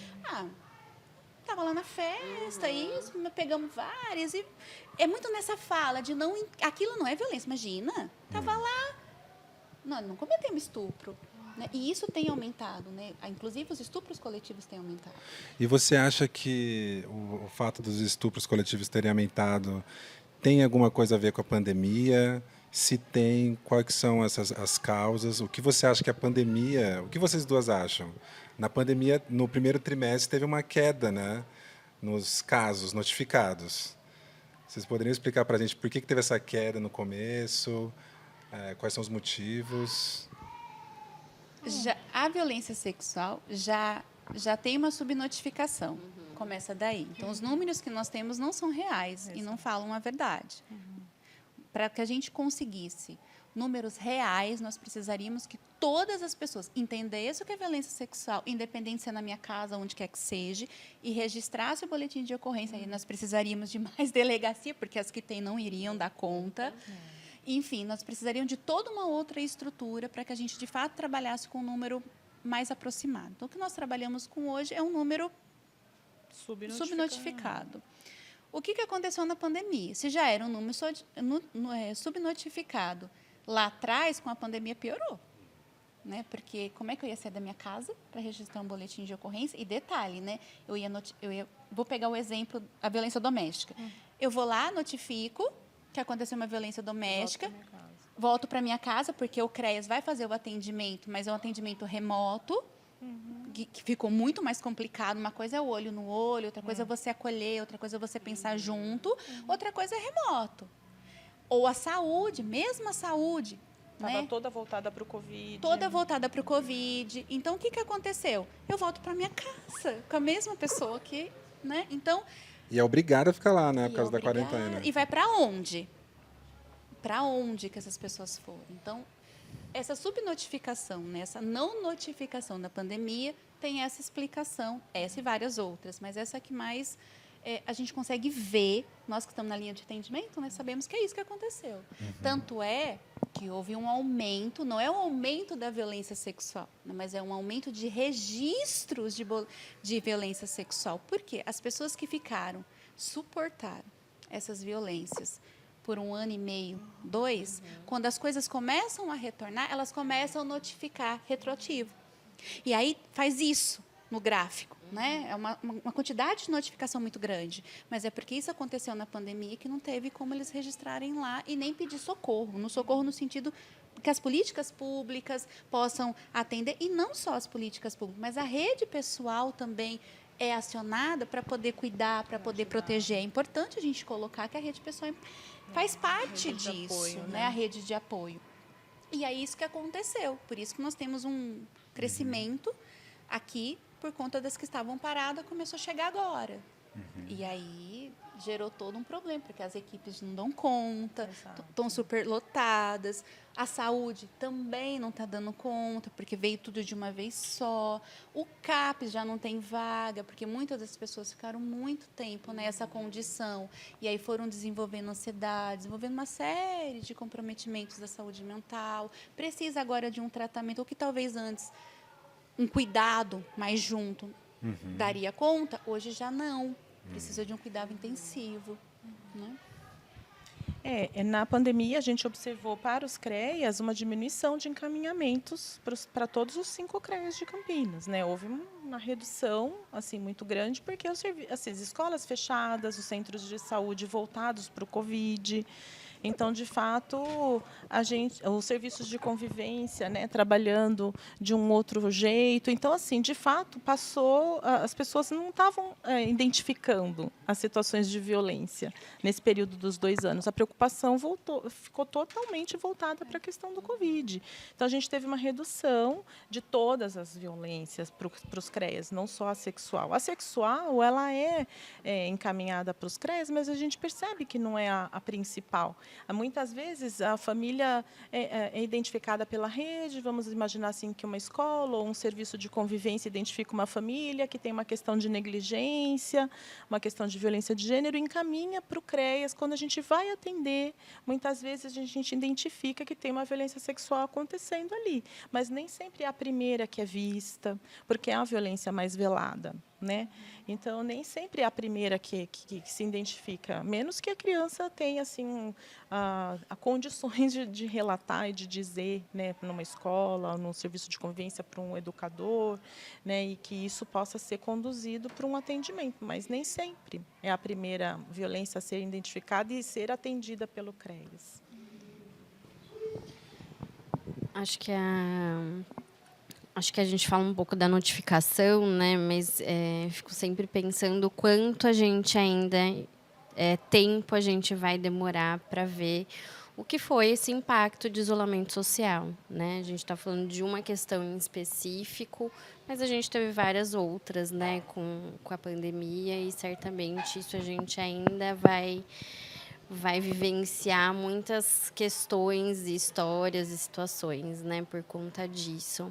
Estava lá na festa, isso, pegamos várias. E é muito nessa fala de não... Aquilo não é violência, imagina. Estava lá. Não cometemos estupro. Né? E isso tem aumentado. Né? Inclusive, os estupros coletivos têm aumentado. E você acha que o fato dos estupros coletivos terem aumentado tem alguma coisa a ver com a pandemia? Se tem, quais são as causas? O que você acha que a pandemia... O que vocês duas acham? Na pandemia, no primeiro trimestre, teve uma queda, né, nos casos notificados. Vocês poderiam explicar para a gente por que teve essa queda no começo? Quais são os motivos? A violência sexual já tem uma subnotificação. Começa daí. Então, os números que nós temos não são reais e não falam a verdade. Para que a gente conseguisse números reais, nós precisaríamos que todas as pessoas entendessem o que é violência sexual, independente se é na minha casa, onde quer que seja, e registrasse o boletim de ocorrência. Aí nós precisaríamos de mais delegacia, porque as que tem não iriam dar conta. Enfim, nós precisaríamos de toda uma outra estrutura para que a gente, de fato, trabalhasse com um número mais aproximado. Então, o que nós trabalhamos com hoje é um número subnotificado. O que aconteceu na pandemia? Se já era um número subnotificado, lá atrás, com a pandemia, piorou. né? Porque como é que eu ia sair da minha casa para registrar um boletim de ocorrência? E detalhe, né? Vou pegar o exemplo, a violência doméstica. Eu vou lá, notifico que aconteceu uma violência doméstica, volto para minha casa, porque o CREAS vai fazer o atendimento, mas é um atendimento remoto, que ficou muito mais complicado. Uma coisa é o olho no olho, outra coisa é você acolher, outra coisa é você pensar junto, outra coisa é remoto. Ou a saúde, mesmo a saúde. Estava né? toda voltada para o Covid. Toda voltada para o Covid. Então, o que aconteceu? Eu volto para minha casa com a mesma pessoa que... Né? Então, E é obrigada a ficar lá, né? Por e causa da obrigada. quarentena. E vai para onde? Para onde que essas pessoas foram? Então, essa subnotificação, né? Essa não notificação da pandemia tem essa explicação, essa e várias outras, mas essa que mais a gente consegue ver, nós que estamos na linha de atendimento, né, sabemos que é isso que aconteceu. Tanto é que houve um aumento, não é um aumento da violência sexual, né, mas é um aumento de registros de violência sexual. Por quê? As pessoas que suportaram essas violências por 1 ano e meio, 2, quando as coisas começam a retornar, elas começam a notificar retroativo. E aí faz isso no gráfico, né? É uma quantidade de notificação muito grande, mas é porque isso aconteceu na pandemia que não teve como eles registrarem lá e nem pedir socorro. No socorro no sentido que as políticas públicas possam atender, e não só as políticas públicas, mas a rede pessoal também é acionada para poder cuidar, para poder proteger. É importante a gente colocar que a rede pessoal faz parte disso, apoio, né? A rede de apoio. E é isso que aconteceu. Por isso que nós temos um crescimento aqui, por conta das que estavam paradas, começou a chegar agora. E aí gerou todo um problema, porque as equipes não dão conta, estão superlotadas. A saúde também não está dando conta, porque veio tudo de uma vez só. O CAPES já não tem vaga, porque muitas das pessoas ficaram muito tempo nessa condição. E aí foram desenvolvendo ansiedade, desenvolvendo uma série de comprometimentos da saúde mental. Precisa agora de um tratamento, ou que talvez antes um cuidado mais junto daria conta, hoje já não. Precisa de um cuidado intensivo. Né? Na pandemia, a gente observou para os CREAS uma diminuição de encaminhamentos para todos os 5 CREAS de Campinas. Né? Houve uma redução assim, muito grande, porque as escolas fechadas, os centros de saúde voltados para o Covid. Então, de fato, os serviços de convivência, né, trabalhando de um outro jeito. Então, assim, de fato, as pessoas não estavam identificando as situações de violência nesse período dos 2 anos. A preocupação ficou totalmente voltada para a questão do Covid. Então, a gente teve uma redução de todas as violências para os CREAS, não só a sexual. A sexual, ela é encaminhada para os CREAS, mas a gente percebe que não é a principal. Muitas vezes a família é identificada pela rede, vamos imaginar assim que uma escola ou um serviço de convivência identifica uma família que tem uma questão de negligência, uma questão de violência de gênero, e encaminha para o CREAS. Quando a gente vai atender, muitas vezes a gente identifica que tem uma violência sexual acontecendo ali, mas nem sempre é a primeira que é vista, porque é a violência mais velada. Né? Então, nem sempre é a primeira que se identifica, menos que a criança tenha assim, condições de relatar e de dizer, né, numa escola, num serviço de convivência para um educador, né, e que isso possa ser conduzido para um atendimento, mas nem sempre é a primeira violência a ser identificada e ser atendida pelo CREAS. Acho que a gente fala um pouco da notificação, né? Mas fico sempre pensando quanto a gente ainda tempo a gente vai demorar para ver o que foi esse impacto de isolamento social, né? A gente está falando de uma questão em específico, mas a gente teve várias outras, né? Com a pandemia, e certamente isso a gente ainda vai vivenciar muitas questões, histórias e situações, né, por conta disso.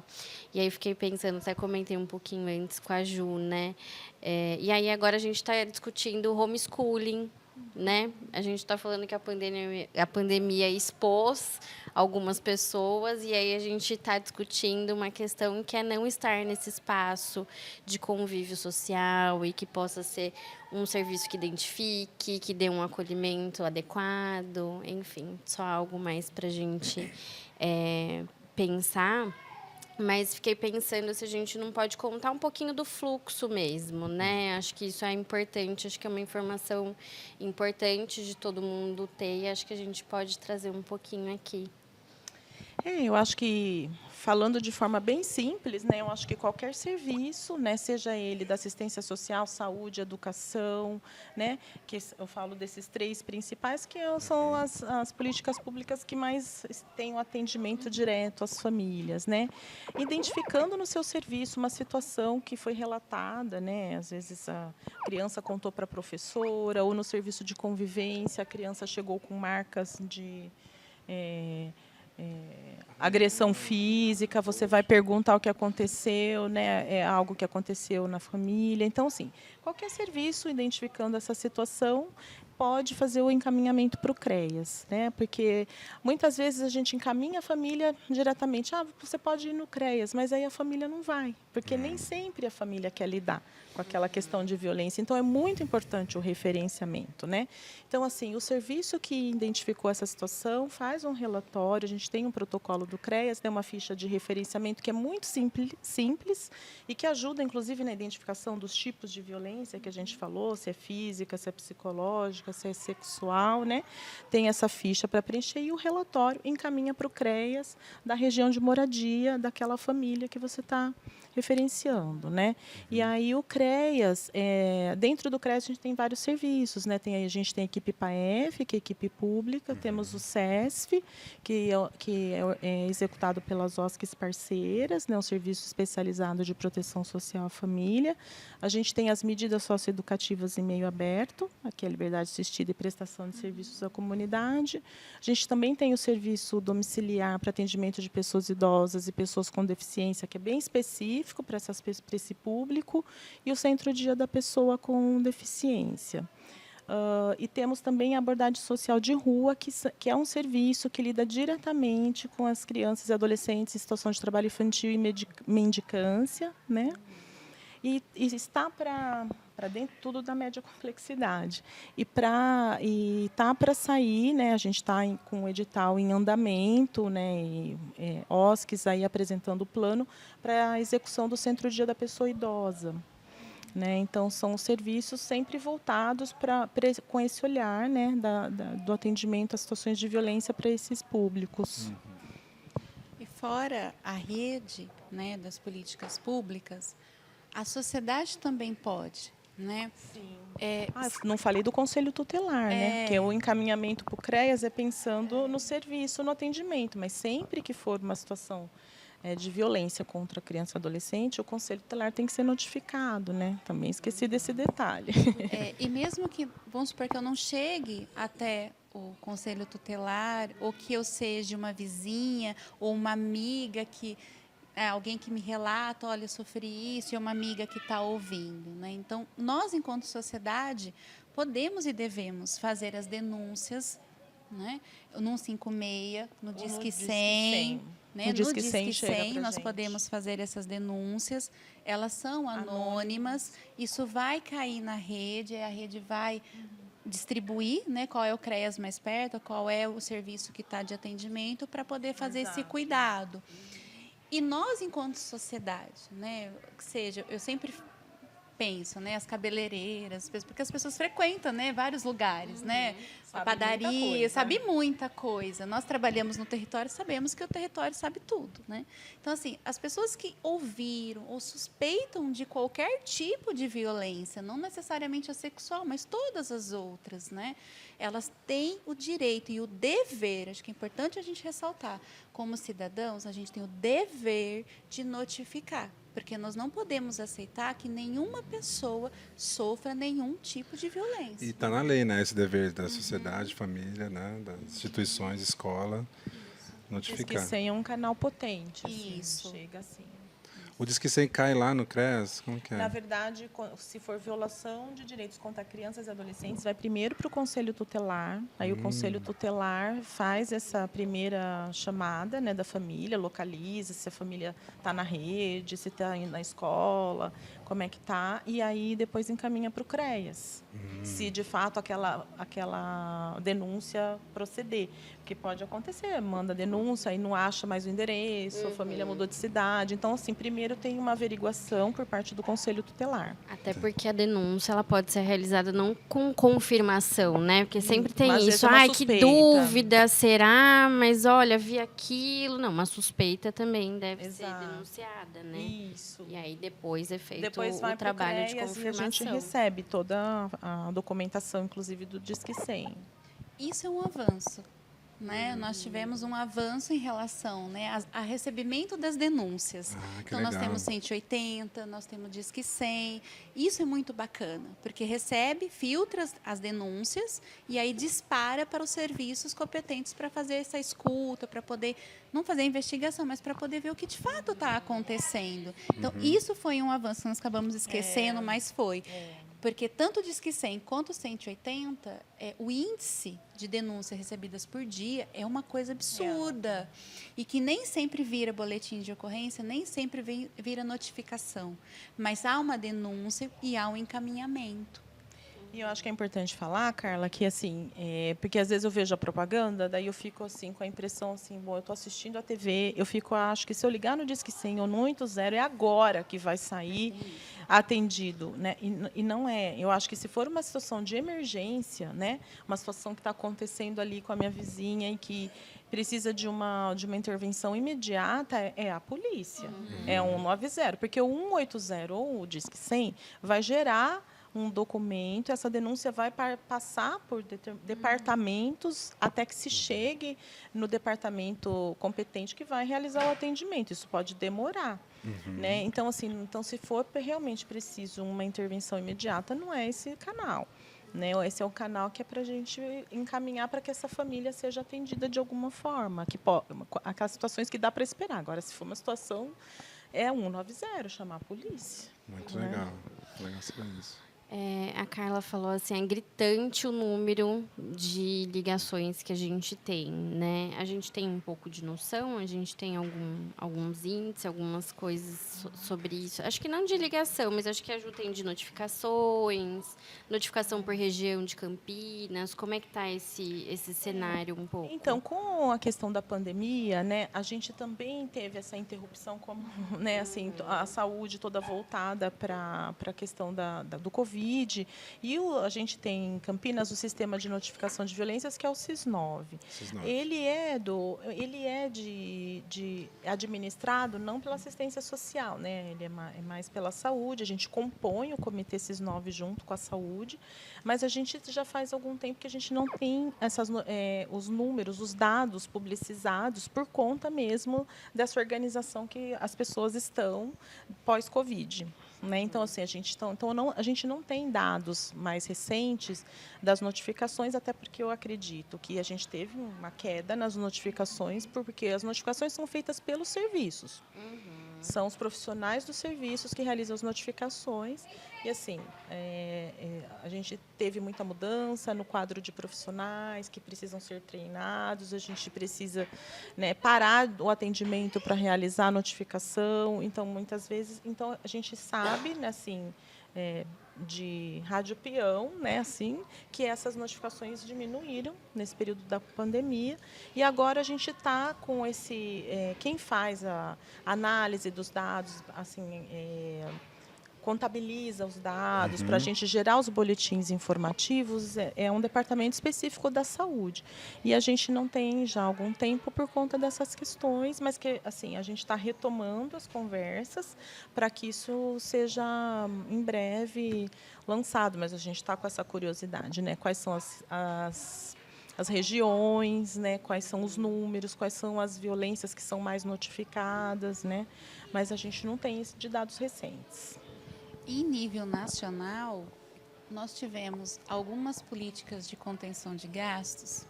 E aí fiquei pensando, até comentei um pouquinho antes com a Ju, né, e aí agora a gente está discutindo homeschooling, né? A gente está falando que a pandemia expôs algumas pessoas, e aí a gente está discutindo uma questão que é não estar nesse espaço de convívio social e que possa ser um serviço que identifique, que dê um acolhimento adequado, enfim, só algo mais para a gente pensar. Mas fiquei pensando se a gente não pode contar um pouquinho do fluxo mesmo, né? Acho que isso é importante, acho que é uma informação importante de todo mundo ter e acho que a gente pode trazer um pouquinho aqui. Eu acho que, falando de forma bem simples, né, eu acho que qualquer serviço, né, seja ele da assistência social, saúde, educação, né, que eu falo desses 3 principais, que são as políticas públicas que mais têm o atendimento direto às famílias, né, identificando no seu serviço uma situação que foi relatada, né, às vezes a criança contou para a professora, ou no serviço de convivência, a criança chegou com marcas de agressão física, você vai perguntar o que aconteceu, né? É algo que aconteceu na família. Então, assim, qualquer serviço identificando essa situação pode fazer o encaminhamento para o CREAS, né? Porque muitas vezes a gente encaminha a família diretamente. Ah, você pode ir no CREAS, mas aí a família não vai, porque nem sempre a família quer lidar com aquela questão de violência. Então, é muito importante o referenciamento, né? Então, assim, o serviço que identificou essa situação faz um relatório, a gente tem um protocolo do CREAS, né, uma ficha de referenciamento que é muito simples e que ajuda, inclusive, na identificação dos tipos de violência que a gente falou, se é física, se é psicológica, se é sexual, né? Tem essa ficha para preencher e o relatório encaminha para o CREAS da região de moradia daquela família que você está referenciando, né? E aí o CREAS, dentro do CREAS a gente tem vários serviços, né? A gente tem a equipe PAEF, que é a equipe pública, temos o CESF, que é executado pelas OSCs parceiras, né? Um serviço especializado de proteção social à família. A gente tem as medidas socioeducativas em meio aberto, aqui é a liberdade assistida e prestação de serviços à comunidade. A gente também tem o serviço domiciliar para atendimento de pessoas idosas e pessoas com deficiência, que é bem específico para esse público, e o Centro-Dia da Pessoa com Deficiência. E temos também a abordagem social de rua, que é um serviço que lida diretamente com as crianças e adolescentes em situação de trabalho infantil e mendicância, né? E está para dentro tudo da média complexidade. E está para sair, né? A gente está com o edital em andamento, né? OSCs aí apresentando o plano para a execução do Centro-Dia da Pessoa Idosa. Né? Então, são serviços sempre voltados com esse olhar, né? Do atendimento às situações de violência para esses públicos. E fora a rede, né, das políticas públicas, a sociedade também pode, né? Sim. Não falei do Conselho Tutelar, né? Que é o encaminhamento para o CREAS, pensando no serviço, no atendimento, mas sempre que for uma situação de violência contra a criança e adolescente, o Conselho Tutelar tem que ser notificado, né? Também esqueci desse detalhe. E mesmo que, vamos supor que eu não chegue até o Conselho Tutelar, ou que eu seja uma vizinha ou uma amiga que alguém que me relata, olha, eu sofri isso, e uma amiga que está ouvindo, né? Então, nós, enquanto sociedade, podemos e devemos fazer as denúncias, né? No 156, no Disque 100, né? No Disque 100 nós podemos fazer essas denúncias. Elas são anônimas. Isso vai cair na rede, a rede vai distribuir, né, qual é o CREAS mais perto, qual é o serviço que está de atendimento, para poder fazer esse cuidado. E nós, enquanto sociedade, né, que seja, eu sempre penso, né, as cabeleireiras, porque as pessoas frequentam, né, vários lugares, né, a padaria, sabe muita coisa. Nós trabalhamos no território, sabemos que o território sabe tudo, né? Então, assim, as pessoas que ouviram ou suspeitam de qualquer tipo de violência, não necessariamente a sexual, mas todas as outras, né, elas têm o direito e o dever, acho que é importante a gente ressaltar, como cidadãos, a gente tem o dever de notificar, porque nós não podemos aceitar que nenhuma pessoa sofra nenhum tipo de violência. E está na lei, né, esse dever da sociedade, família, né, das instituições, escola, notificar. Disque 100 é um canal potente. Isso. Chega assim. O Disque 100 cai lá no CREAS? Como que é? Na verdade, se for violação de direitos contra crianças e adolescentes, vai primeiro para o Conselho Tutelar. Aí o Conselho Tutelar faz essa primeira chamada, né, da família, localiza se a família está na rede, se está na escola, como é que está, e aí depois encaminha para o CREAS, se de fato aquela denúncia proceder. Porque pode acontecer, manda denúncia e não acha mais o endereço, a família mudou de cidade. Então, assim, primeiro tem uma averiguação por parte do Conselho Tutelar. Até porque a denúncia ela pode ser realizada não com confirmação, né? Porque sempre tem Mas, às vezes, isso. é uma Ai, que suspeita. dúvida, será? Mas olha, vi aquilo. Não, uma suspeita também deve ser Exato. denunciada, né? Isso. E aí depois é feito Depois vai o pro trabalho de CREAS e a confirmação. gente recebe toda a documentação, inclusive do Disque 100. Isso é um avanço. Né? Nós tivemos um avanço em relação, né, a recebimento das denúncias. Ah, que então, nós legal. temos 180, nós temos Disque 100. Isso é muito bacana, porque recebe, filtra as denúncias e aí dispara para os serviços competentes para fazer essa escuta, para poder, não fazer a investigação, mas para poder ver o que de fato está acontecendo. Então, isso foi um avanço que nós acabamos esquecendo, mas foi. Porque tanto o Disque 100 quanto o 180, o índice de denúncias recebidas por dia é uma coisa absurda. E que nem sempre vira boletim de ocorrência, nem sempre vira notificação. Mas há uma denúncia e há um encaminhamento. E eu acho que é importante falar, Carla, que assim, porque às vezes eu vejo a propaganda, daí eu fico assim com a impressão assim, bom, eu estou assistindo a TV, acho que se eu ligar no Disque 100 ou no 180 é agora que vai sair atendido, né? E não é. Eu acho que se for uma situação de emergência, né, uma situação que está acontecendo ali com a minha vizinha e que precisa de uma intervenção imediata, é a polícia, é o 190, porque o 180 ou o Disque 100 vai gerar um documento, essa denúncia vai passar por departamentos até que se chegue no departamento competente que vai realizar o atendimento. Isso pode demorar. Né? Então, assim, se for realmente preciso uma intervenção imediata, não é esse canal. Né? Esse é o canal que é para a gente encaminhar para que essa família seja atendida de alguma forma. Aquelas situações que dá para esperar. Agora, se for uma situação, é 190, chamar a polícia. Muito né? legal. Legal saber isso. A Carla falou assim, é gritante o número de ligações que a gente tem, né? A gente tem um pouco de noção, a gente tem alguns índices, algumas coisas sobre isso. Acho que não de ligação, mas acho que a Ju tem de notificações, notificação por região de Campinas. Como é que está esse cenário um pouco? Então, com a questão da pandemia, né, a gente também teve essa interrupção, como, né, assim, a saúde toda voltada para a questão do Covid. E a gente tem em Campinas o sistema de notificação de violências, que é o SIS-9. Ele é administrado não pela assistência social, né? Ele é mais pela saúde. A gente compõe o comitê SIS-9 junto com a saúde, mas a gente já faz algum tempo que a gente não tem os números, os dados publicizados por conta mesmo dessa organização que as pessoas estão pós-Covid. Né? Então, assim, a gente não tem dados mais recentes das notificações, até porque eu acredito que a gente teve uma queda nas notificações, porque as notificações são feitas pelos serviços. São os profissionais dos serviços que realizam as notificações. E, assim, a gente teve muita mudança no quadro de profissionais que precisam ser treinados, a gente precisa, né, parar o atendimento para realizar a notificação. Então, muitas vezes, a gente sabe, né, assim, de rádio peão, né, assim, que essas notificações diminuíram nesse período da pandemia. E agora a gente está com quem faz a análise dos dados, assim, contabiliza os dados para a gente gerar os boletins informativos, é um departamento específico da saúde. E a gente não tem já há algum tempo por conta dessas questões, mas que, assim, a gente está retomando as conversas para que isso seja em breve lançado, mas a gente está com essa curiosidade, né? Quais são as regiões, né? Quais são os números, quais são as violências que são mais notificadas, né? Mas a gente não tem isso de dados recentes. Em nível nacional, nós tivemos algumas políticas de contenção de gastos.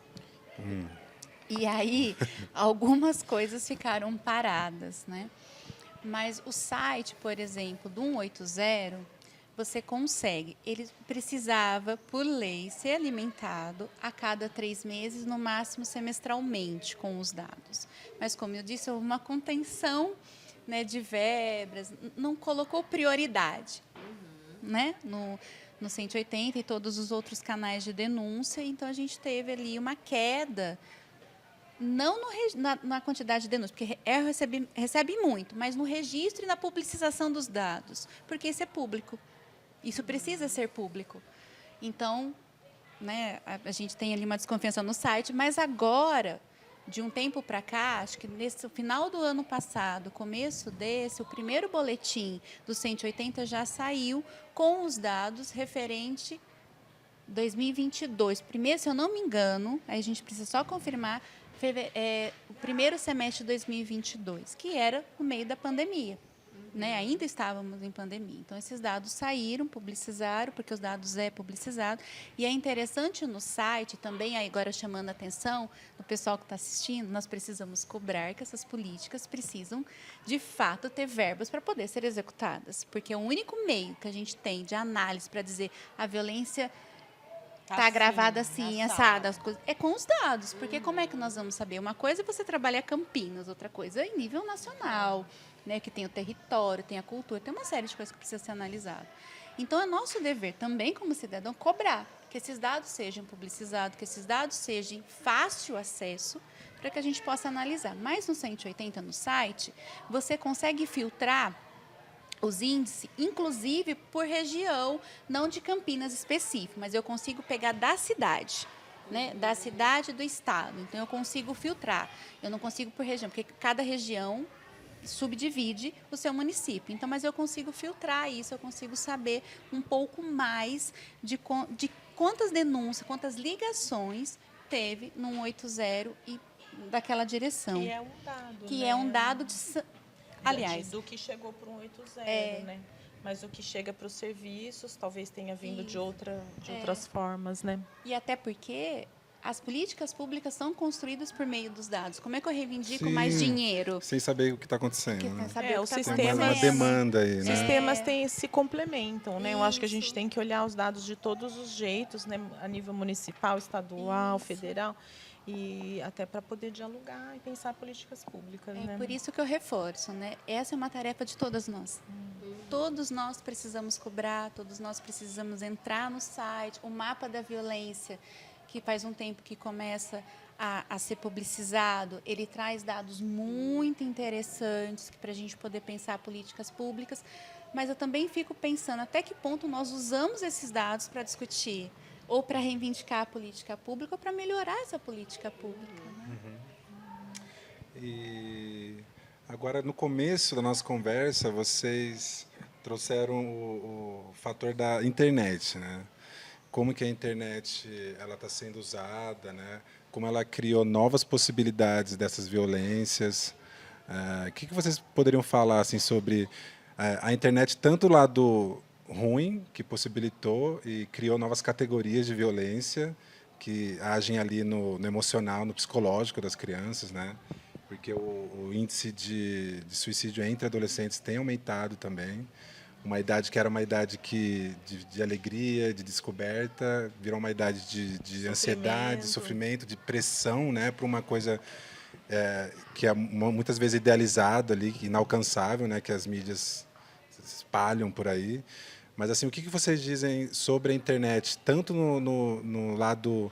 E aí, algumas coisas ficaram paradas, né? Mas o site, por exemplo, do 180, você consegue. Ele precisava, por lei, ser alimentado a cada 3 meses, no máximo semestralmente, com os dados. Mas, como eu disse, houve uma contenção, né, de verbas, não colocou prioridade. né, no 180 e todos os outros canais de denúncia. Então, a gente teve ali uma queda, não na quantidade de denúncias, porque recebe muito, mas no registro e na publicização dos dados, porque isso é público. Isso precisa ser público. Então, né, a gente tem ali uma desconfiança no site, mas agora, de um tempo para cá, acho que nesse final do ano passado, começo desse, o primeiro boletim do 180 já saiu com os dados referente 2022. Primeiro, se eu não me engano, aí a gente precisa só confirmar, o primeiro semestre de 2022, que era no meio da pandemia. Né? Ainda estávamos em pandemia. Então, esses dados saíram, publicizaram, porque os dados é publicizado. E é interessante no site, também agora chamando a atenção do pessoal que está assistindo, nós precisamos cobrar que essas políticas precisam, de fato, ter verbas para poder ser executadas. Porque é o único meio que a gente tem de análise para dizer a violência está gravada assim, assada, as coisas, é com os dados. Porque como é que nós vamos saber? Uma coisa é você trabalhar Campinas, outra coisa é em nível nacional, né, que tem o território, tem a cultura, tem uma série de coisas que precisa ser analisado. Então, é nosso dever também, como cidadão, cobrar que esses dados sejam publicizados, que esses dados sejam fácil acesso, para que a gente possa analisar. Mas no 180, no site, você consegue filtrar os índices, inclusive por região, não de Campinas específico, mas eu consigo pegar da cidade. Né, da cidade do estado. Então, eu consigo filtrar. Eu não consigo por região, porque cada região subdivide o seu município. Então, mas eu consigo filtrar isso, eu consigo saber um pouco mais de quantas denúncias, quantas ligações teve no 180 e daquela direção. Que é um dado, que né? é um dado de... Aliás... Do que chegou para o 180, né? Mas o que chega para os serviços talvez tenha vindo de outras formas, né? E até porque as políticas públicas são construídas por meio dos dados. Como é que eu reivindico Sim, mais dinheiro? sem saber o que está acontecendo. Né? Saber o que tá sistema- Tem uma acontecendo. demanda aí, Os né? sistemas se complementam, né? Eu acho que a gente Isso. tem que olhar os dados de todos os jeitos, né? A nível municipal, estadual, Isso. federal, e até para poder dialogar e pensar políticas públicas, né? É por isso que eu reforço, né? Essa é uma tarefa de todas nós. Todos nós precisamos cobrar, todos nós precisamos entrar no site, o mapa da violência, que faz um tempo que começa a ser publicizado, ele traz dados muito interessantes para a gente poder pensar políticas públicas, mas eu também fico pensando até que ponto nós usamos esses dados para discutir, ou para reivindicar a política pública, ou para melhorar essa política pública. Né? E agora, no começo da nossa conversa, vocês trouxeram o fator da internet, né? Como que a internet ela está sendo usada, né? Como ela criou novas possibilidades dessas violências. O que vocês poderiam falar assim sobre a internet, tanto o lado ruim, que possibilitou e criou novas categorias de violência que agem ali no emocional, no psicológico das crianças, né? Porque o índice de suicídio entre adolescentes tem aumentado também. Uma idade que era uma idade de alegria, de descoberta, virou uma idade de ansiedade, sofrimento, de pressão, né, para uma coisa que é muitas vezes idealizada ali, inalcançável, né, que as mídias espalham por aí. Mas assim, o que vocês dizem sobre a internet, tanto no lado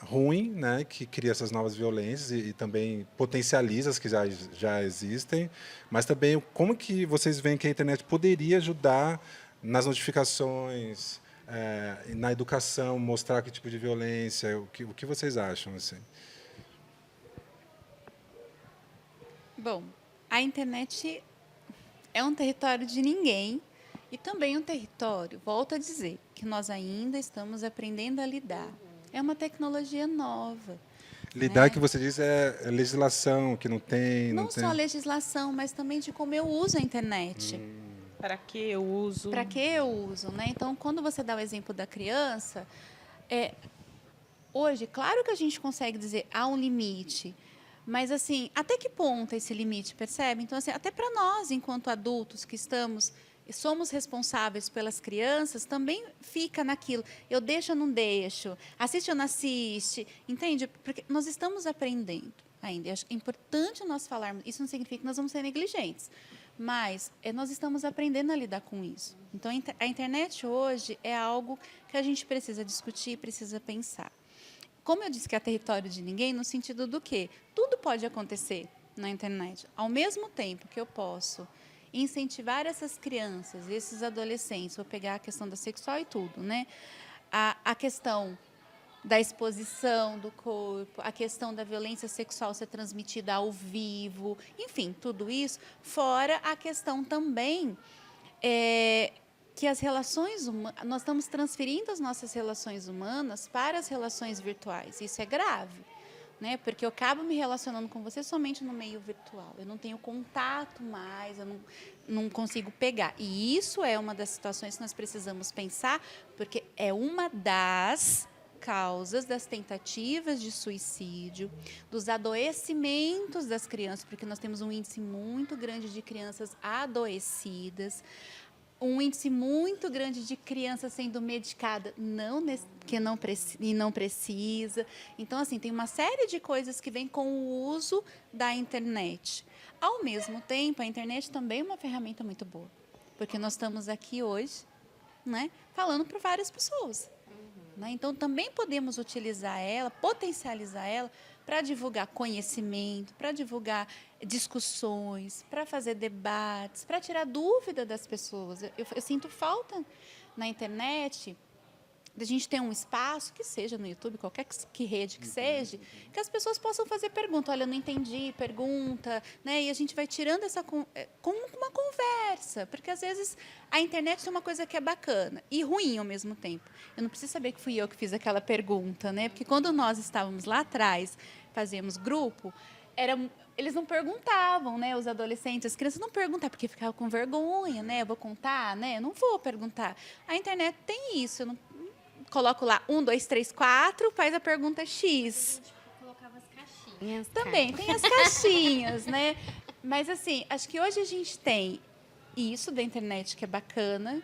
ruim, né, que cria essas novas violências e também potencializa as que já existem, mas também como que vocês veem que a internet poderia ajudar nas notificações, na educação, mostrar que tipo de violência, o que vocês acham assim? Bom, a internet é um território de ninguém e também um território, volto a dizer, que nós ainda estamos aprendendo a lidar. É uma tecnologia nova. Lidar, né? que você diz, é legislação, que não tem... Não só a legislação, mas também de como eu uso a internet. Para que eu uso? Para que eu uso, né? Então, quando você dá o exemplo da criança, hoje, claro que a gente consegue dizer há um limite, mas assim, até que ponto esse limite, percebe? Então, assim, até para nós, enquanto adultos que somos responsáveis pelas crianças, também fica naquilo. Eu deixo ou não deixo? Assiste ou não assiste? Entende? Porque nós estamos aprendendo. ainda. Eu acho importante nós falarmos. Isso não significa que nós vamos ser negligentes, mas nós estamos aprendendo a lidar com isso. Então, a internet hoje é algo que a gente precisa discutir, precisa pensar. Como eu disse que é território de ninguém, no sentido do quê? Tudo pode acontecer na internet. Ao mesmo tempo que eu posso incentivar essas crianças, esses adolescentes, vou pegar a questão da sexual e tudo, né? A questão da exposição do corpo, a questão da violência sexual ser transmitida ao vivo, enfim, tudo isso, fora a questão também que as relações humanas, nós estamos transferindo as nossas relações humanas para as relações virtuais. Isso é grave, né? Porque eu acabo me relacionando com você somente no meio virtual. Eu não tenho contato mais, eu não consigo pegar. E isso é uma das situações que nós precisamos pensar, porque é uma das causas das tentativas de suicídio, dos adoecimentos das crianças, porque nós temos um índice muito grande de crianças adoecidas, um índice muito grande de crianças sendo medicada e não precisa. Então, assim, tem uma série de coisas que vêm com o uso da internet. Ao mesmo tempo, a internet também é uma ferramenta muito boa, porque nós estamos aqui hoje, né, falando para várias pessoas. Né? Então, também podemos utilizar ela, potencializar ela para divulgar conhecimento, para divulgar discussões, para fazer debates, para tirar dúvida das pessoas. Eu sinto falta na internet da gente ter um espaço, que seja no YouTube, qualquer rede que seja, que as pessoas possam fazer pergunta. Olha, eu não entendi, pergunta, né? E a gente vai tirando essa com uma conversa, porque às vezes a internet é uma coisa que é bacana e ruim ao mesmo tempo. Eu não preciso saber que fui eu que fiz aquela pergunta, né? Porque quando nós estávamos lá atrás, fazíamos grupo, eles não perguntavam, né? Os adolescentes, as crianças não perguntavam, porque ficavam com vergonha, né? Eu vou contar, né? Eu não vou perguntar. A internet tem isso, eu não coloco lá 1, 2, 3, 4, faz a pergunta X. Colocava as caixinhas. Também tem as caixinhas, né? Mas, assim, acho que hoje a gente tem isso da internet que é bacana,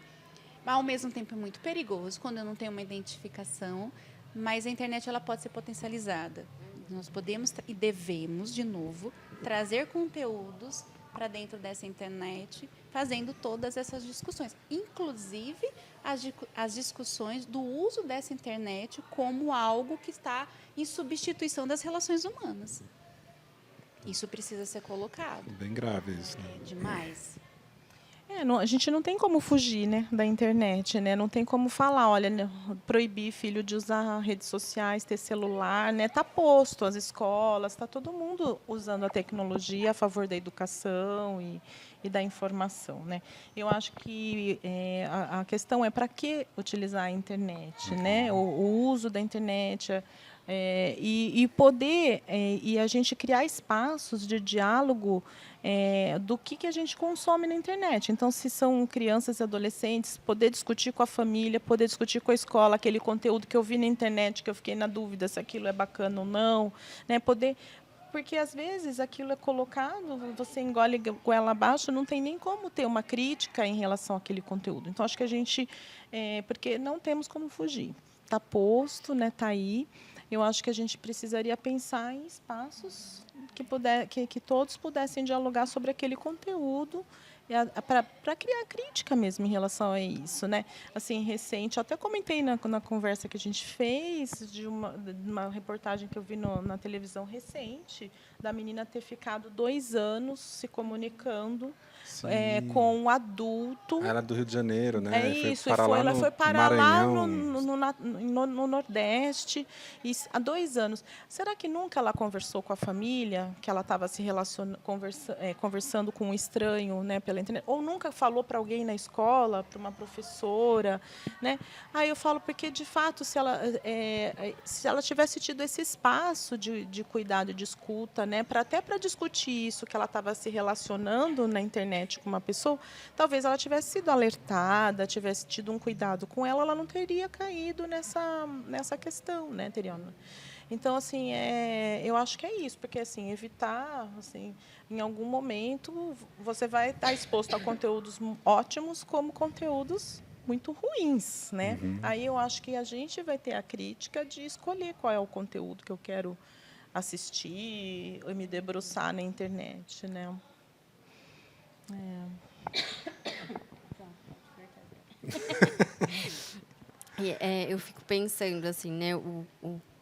mas, ao mesmo tempo, é muito perigoso quando eu não tenho uma identificação, mas a internet ela pode ser potencializada. Nós podemos e devemos, de novo, trazer conteúdos para dentro dessa internet, fazendo todas essas discussões, inclusive as discussões do uso dessa internet como algo que está em substituição das relações humanas. Isso precisa ser colocado. Bem grave isso. Né? É demais. A gente não tem como fugir, né, da internet, né? Não tem como falar, olha, né, proibir filho de usar redes sociais, ter celular, né? Está posto, as escolas, está todo mundo usando a tecnologia a favor da educação e da informação, né? Eu acho que a questão é para que utilizar a internet, né? O uso da internet e poder e a gente criar espaços de diálogo do que a gente consome na internet. Então, se são crianças e adolescentes, poder discutir com a família, poder discutir com a escola aquele conteúdo que eu vi na internet, que eu fiquei na dúvida se aquilo é bacana ou não, né? Porque às vezes aquilo é colocado, você engole goela abaixo, não tem nem como ter uma crítica em relação àquele conteúdo. Então, acho que a gente, porque não temos como fugir. Está posto, né? Está aí. Eu acho que a gente precisaria pensar em espaços que todos pudessem dialogar sobre aquele conteúdo para criar crítica mesmo em relação a isso, né? Assim, recente, eu até comentei na conversa que a gente fez de uma reportagem que eu vi na televisão recente, da menina ter ficado 2 anos se comunicando com um adulto. Ela é do Rio de Janeiro, né? Ela foi parar lá no Nordeste, há 2 anos. Será que nunca ela conversou com a família, que ela estava se conversando com um estranho, né, pela internet? Ou nunca falou para alguém na escola, para uma professora? Né? Aí eu falo, porque, de fato, se ela tivesse tido esse espaço de cuidado e de escuta, né, até para discutir isso, que ela estava se relacionando na internet com uma pessoa, talvez ela tivesse sido alertada, tivesse tido um cuidado com ela não teria caído nessa questão, né, Teriana? Então, assim, eu acho que é isso, porque, assim, evitar, assim, em algum momento, você vai estar exposto a conteúdos ótimos como conteúdos muito ruins, né? Aí eu acho que a gente vai ter a crítica de escolher qual é o conteúdo que eu quero assistir ou me debruçar na internet, né? Eu fico pensando assim, né, o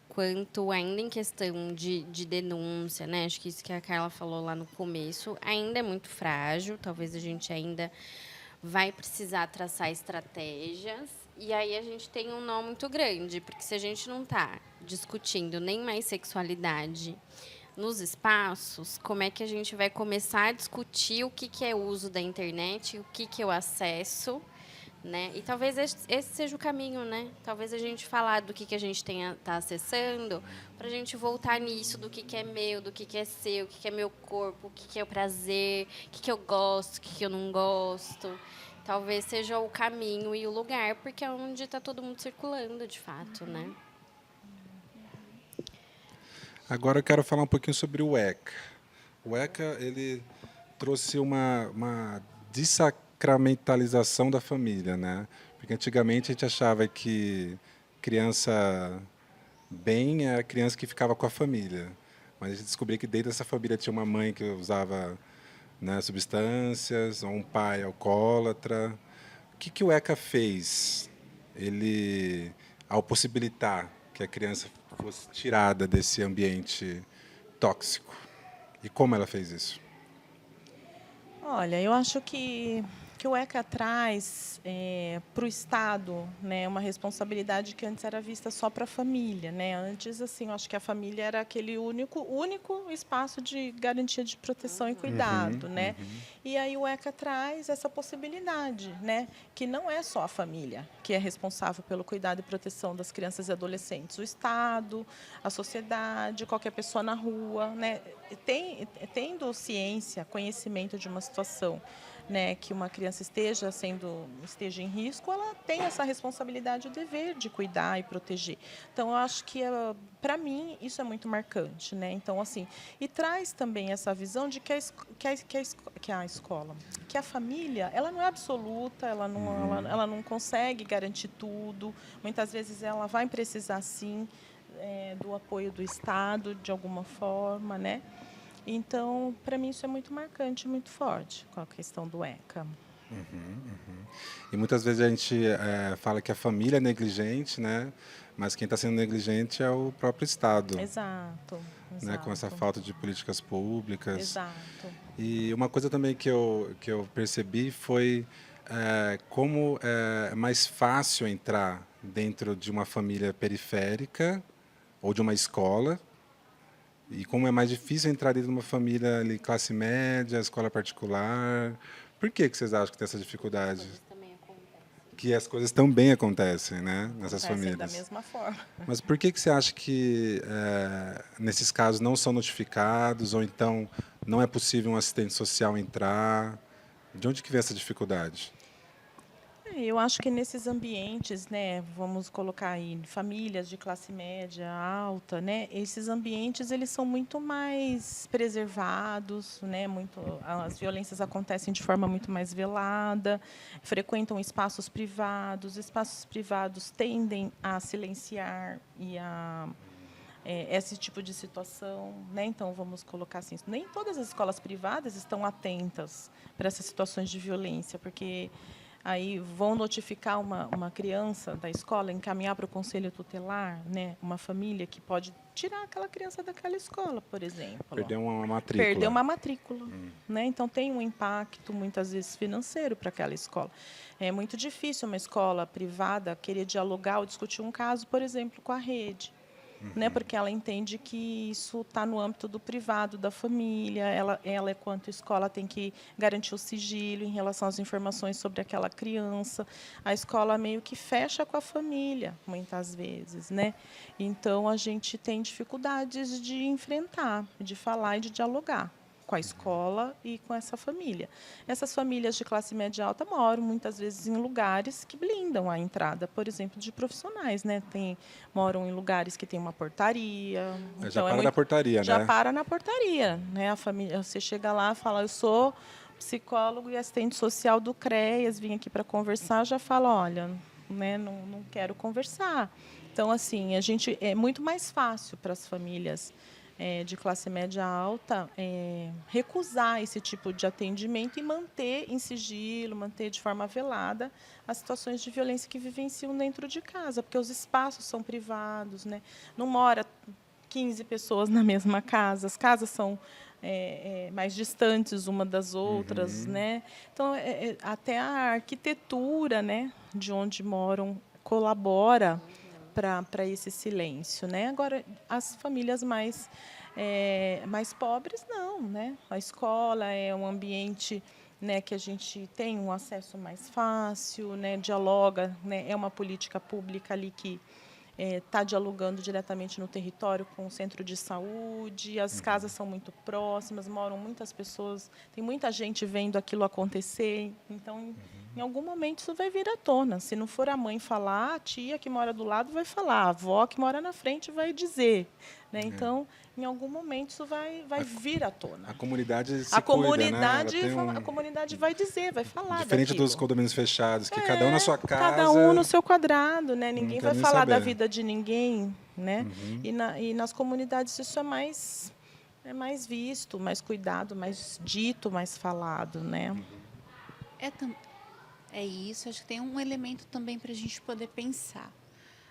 quanto ainda em questão de denúncia, né, acho que isso que a Carla falou lá no começo, ainda é muito frágil, talvez a gente ainda vai precisar traçar estratégias, e aí a gente tem um nó muito grande, porque se a gente não está discutindo nem mais sexualidade nos espaços, como é que a gente vai começar a discutir o que é o uso da internet, o que é o acesso, né? E talvez esse seja o caminho, né? Talvez a gente falar do que a gente está acessando, para a gente voltar nisso, do que é meu, do que é seu, o que é meu corpo, o que é o prazer, o que eu gosto, o que eu não gosto. Talvez seja o caminho e o lugar, porque é onde está todo mundo circulando, de fato, né? Agora eu quero falar um pouquinho sobre o ECA. O ECA ele trouxe uma desacramentalização da família, né? Porque antigamente a gente achava que criança bem é a criança que ficava com a família, mas a gente descobriu que dentro dessa família tinha uma mãe que usava, né, substâncias, ou um pai alcoólatra. O que o ECA fez? Ele, ao possibilitar que a criança fosse tirada desse ambiente tóxico. E como ela fez isso? Olha, eu acho que o ECA traz para o Estado, né, uma responsabilidade que antes era vista só para a família, né? Antes, assim, eu acho que a família era aquele único espaço de garantia de proteção e cuidado, né? E aí o ECA traz essa possibilidade, né, que não é só a família que é responsável pelo cuidado e proteção das crianças e adolescentes, o Estado, a sociedade, qualquer pessoa na rua, né? Tendo ciência, conhecimento de uma situação, né, que uma criança esteja em risco, ela tem essa responsabilidade, o dever de cuidar e proteger. Então, eu acho que, para mim, isso é muito marcante, né? Então, assim, e traz também essa visão de que a escola, que a família, ela não é absoluta, ela não consegue garantir tudo. Muitas vezes ela vai precisar, sim, do apoio do Estado, de alguma forma, né? Então, para mim, isso é muito marcante, muito forte com a questão do ECA. E muitas vezes a gente fala que a família é negligente, né? Mas quem está sendo negligente é o próprio Estado, Exato, né? Com essa exato, falta de políticas públicas. exato. E uma coisa também que eu percebi foi como é mais fácil entrar dentro de uma família periférica ou de uma escola, e como é mais difícil entrar dentro de uma família ali, classe média, escola particular. Por que vocês acham que tem essa dificuldade? Isso também acontece. Que as coisas também acontecem, né, nessas Acontecem da famílias. mesma forma. Mas por que você acha que nesses casos não são notificados, ou então não é possível um assistente social entrar? De onde que vem essa dificuldade? Eu acho que nesses ambientes, né, vamos colocar aí famílias de classe média alta, né, esses ambientes eles são muito mais preservados, né, as violências acontecem de forma muito mais velada, frequentam espaços privados tendem a silenciar e a esse tipo de situação, né? Então vamos colocar assim, nem todas as escolas privadas estão atentas para essas situações de violência, porque aí vão notificar uma criança da escola, encaminhar para o conselho tutelar, né? Uma família que pode tirar aquela criança daquela escola, por exemplo. Perder uma matrícula. Perder uma matrícula, né? Então tem um impacto muitas vezes financeiro para aquela escola. É muito difícil uma escola privada querer dialogar ou discutir um caso, por exemplo, com a rede. Né, porque ela entende que isso está no âmbito do privado, da família. Ela, enquanto escola, tem que garantir o sigilo em relação às informações sobre aquela criança. A escola meio que fecha com a família, muitas vezes, né? Então, a gente tem dificuldades de enfrentar, de falar e de dialogar com a escola e com essa família. Essas famílias de classe média alta moram muitas vezes em lugares que blindam a entrada, por exemplo, de profissionais, né? Moram em lugares que tem uma portaria. Já para na portaria, já né? para na portaria, né? A família, você chega lá e fala, eu sou psicólogo e assistente social do CREAS, vim aqui para conversar, já fala, olha, né, não quero conversar. Então, assim, é muito mais fácil para as famílias de classe média alta recusar esse tipo de atendimento e manter em sigilo, manter de forma velada as situações de violência que vivenciam dentro de casa, porque os espaços são privados, né? Não mora 15 pessoas na mesma casa, as casas são mais distantes uma das outras, né? Então, até a arquitetura, né, de onde moram colabora para esse silêncio, né? Agora, as famílias mais pobres, não, né? A escola é um ambiente, né, que a gente tem um acesso mais fácil, né? Dialoga, né? É uma política pública ali que está dialogando diretamente no território com o centro de saúde, as casas são muito próximas, moram muitas pessoas, tem muita gente vendo aquilo acontecer, então, em algum momento, isso vai vir à tona. Se não for a mãe falar, a tia que mora do lado vai falar, a avó que mora na frente vai dizer, né? Então, em algum momento, isso vai vir à tona. A comunidade se A cuida, né? Ela comunidade, tem a comunidade vai dizer, vai falar diferente daquilo. dos condomínios fechados, que cada um na sua casa... Cada um no seu quadrado, né? Ninguém quer vai nem falar da saber. vida de ninguém, né? E nas comunidades isso é mais visto, mais cuidado, mais dito, mais falado, né? É isso, acho que tem um elemento também para a gente poder pensar.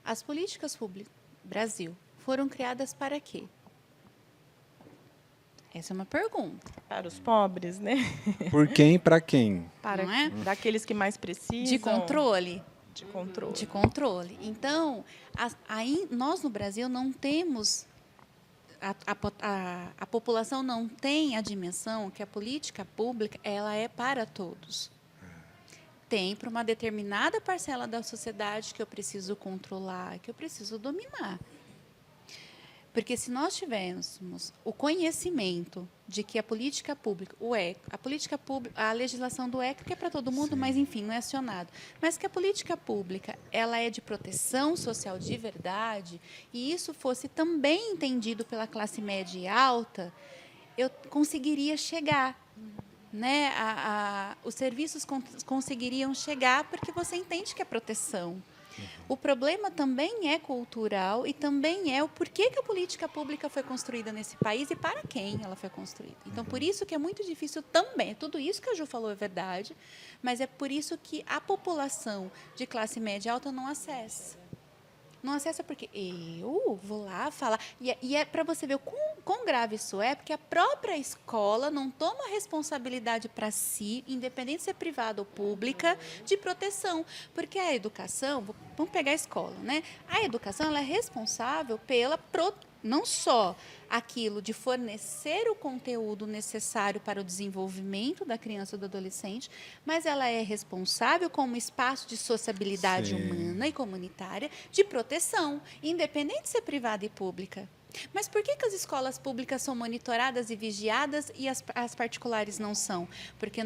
As políticas públicas Brasil foram criadas para quê? Essa é uma pergunta. Para os pobres, né? Por quem e para quem? Para Não é? daqueles que mais precisam. De controle. De controle. De controle. Então, aí, nós no Brasil não temos... A população não tem a dimensão que a política pública ela é para todos. Tem para uma determinada parcela da sociedade que eu preciso controlar, que eu preciso dominar. Porque se nós tivéssemos o conhecimento de que a política pública, o ECA, a legislação do ECA, que é para todo mundo, mas enfim, não é acionado, mas que a política pública ela é de proteção social de verdade, e isso fosse também entendido pela classe média e alta, eu conseguiria chegar. Né? Os serviços conseguiriam chegar porque você entende que é proteção. O problema também é cultural e também é o porquê que a política pública foi construída nesse país e para quem ela foi construída. Então, por isso que é muito difícil também, tudo isso que a Ju falou é verdade, mas é por isso que a população de classe média alta não acessa. Não acessa porque eu vou lá falar. E é para você ver o quão grave isso é, porque a própria escola não toma responsabilidade para si, independente de ser privada ou pública, de proteção. Porque a educação, vamos pegar a escola, né? A educação ela é responsável pela não só aquilo de fornecer o conteúdo necessário para o desenvolvimento da criança ou do adolescente, mas ela é responsável como espaço de sociabilidade humana e comunitária de proteção, independente de ser privada e pública. Mas por que as escolas públicas são monitoradas e vigiadas e as particulares não são? Porque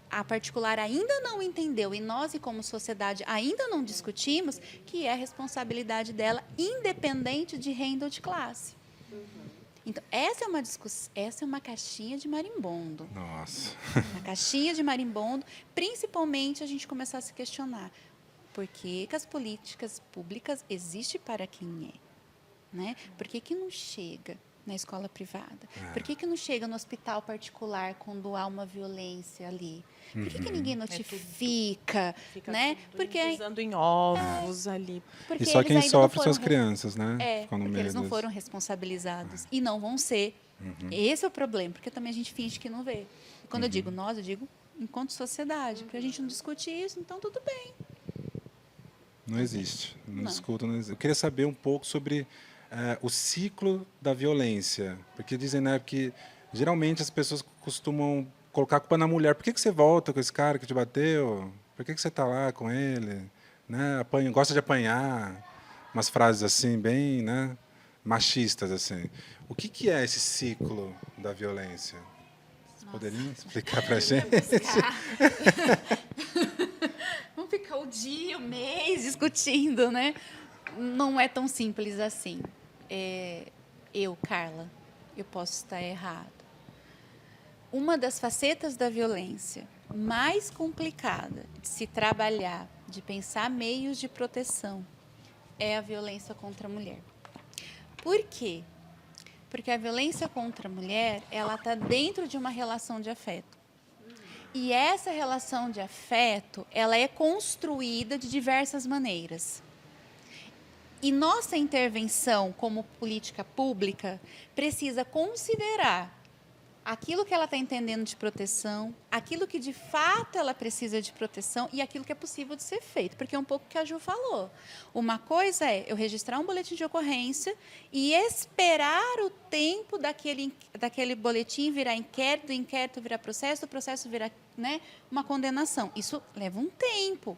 a particular ainda não entendeu e nós, como sociedade, ainda não discutimos que é responsabilidade dela, independente de renda ou de classe. Então, essa é uma caixinha de marimbondo. Nossa. Uma caixinha de marimbondo, principalmente a gente começar a se questionar por que as políticas públicas existem para quem é. Né? Por que não chega na escola privada? Por que não chega no hospital particular quando há uma violência ali? Por que ninguém notifica? Fica né? Porque pisando em ovos ali. Porque E só eles quem ainda não sofre são foram as crianças, né? Ficam no porque meio eles não disso. foram responsabilizados e não vão ser. Esse é o problema, porque também a gente finge que não vê. E quando eu digo nós, eu digo enquanto sociedade, porque a gente não discute isso, então tudo bem. Não existe. Não Não. discuto. Não existe. Eu queria saber um pouco sobre o ciclo da violência. Porque dizem, né, que geralmente as pessoas costumam colocar a culpa na mulher. Por que você volta com esse cara que te bateu? Por que você está lá com ele? Né? Gosta de apanhar. Umas frases assim, bem, né, machistas. Assim. O que é esse ciclo da violência? Vocês poderiam explicar para a gente? Vamos ficar o dia, o mês discutindo, né? Não é tão simples assim. Carla, eu posso estar errada. Uma das facetas da violência mais complicada de se trabalhar, de pensar meios de proteção, é a violência contra a mulher. Por quê? Porque a violência contra a mulher, ela está dentro de uma relação de afeto. E essa relação de afeto, ela é construída de diversas maneiras. E nossa intervenção como política pública precisa considerar aquilo que ela está entendendo de proteção, aquilo que de fato ela precisa de proteção e aquilo que é possível de ser feito. Porque é um pouco o que a Ju falou. Uma coisa é eu registrar um boletim de ocorrência e esperar o tempo daquele boletim virar inquérito, do inquérito virar processo, do processo virar, né, uma condenação. Isso leva um tempo.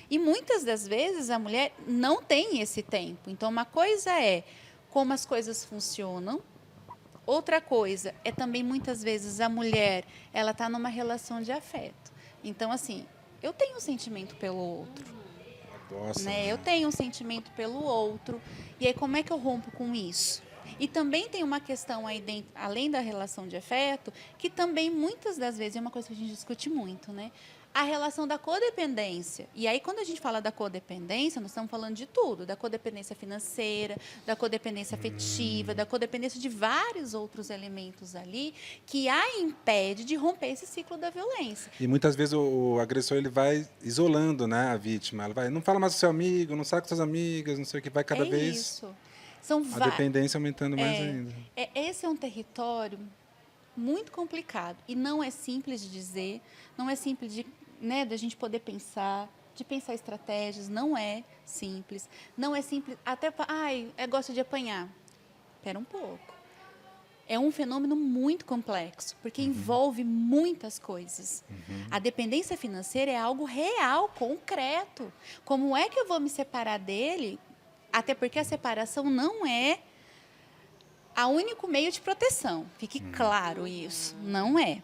E muitas das vezes a mulher não tem esse tempo. Então, uma coisa é como as coisas funcionam. Outra coisa é também, muitas vezes, a mulher, ela está numa relação de afeto. Então, assim, eu tenho um sentimento pelo outro. Nossa. Né? Eu tenho um sentimento pelo outro. E aí, como é que eu rompo com isso? E também tem uma questão aí dentro, além da relação de afeto, que também, muitas das vezes, é uma coisa que a gente discute muito, né? A relação da codependência. E aí, quando a gente fala da codependência, nós estamos falando de tudo. Da codependência financeira, da codependência afetiva, da codependência de vários outros elementos ali que a impede de romper esse ciclo da violência. E muitas vezes o agressor ele vai isolando, né, a vítima. Ela vai, não fala mais com seu amigo, não sai com suas amigas, não sei o que, vai cada vez Isso. São a dependência aumentando mais ainda. Esse é um território muito complicado. E não é simples de dizer, não é simples de, né, da gente poder pensar, de pensar estratégias, não é simples. Não é simples, até, gosto de apanhar. Espera um pouco. É um fenômeno muito complexo, porque envolve muitas coisas. A dependência financeira é algo real, concreto. Como é que eu vou me separar dele? Até porque a separação não é o único meio de proteção. Fique claro isso. Não é.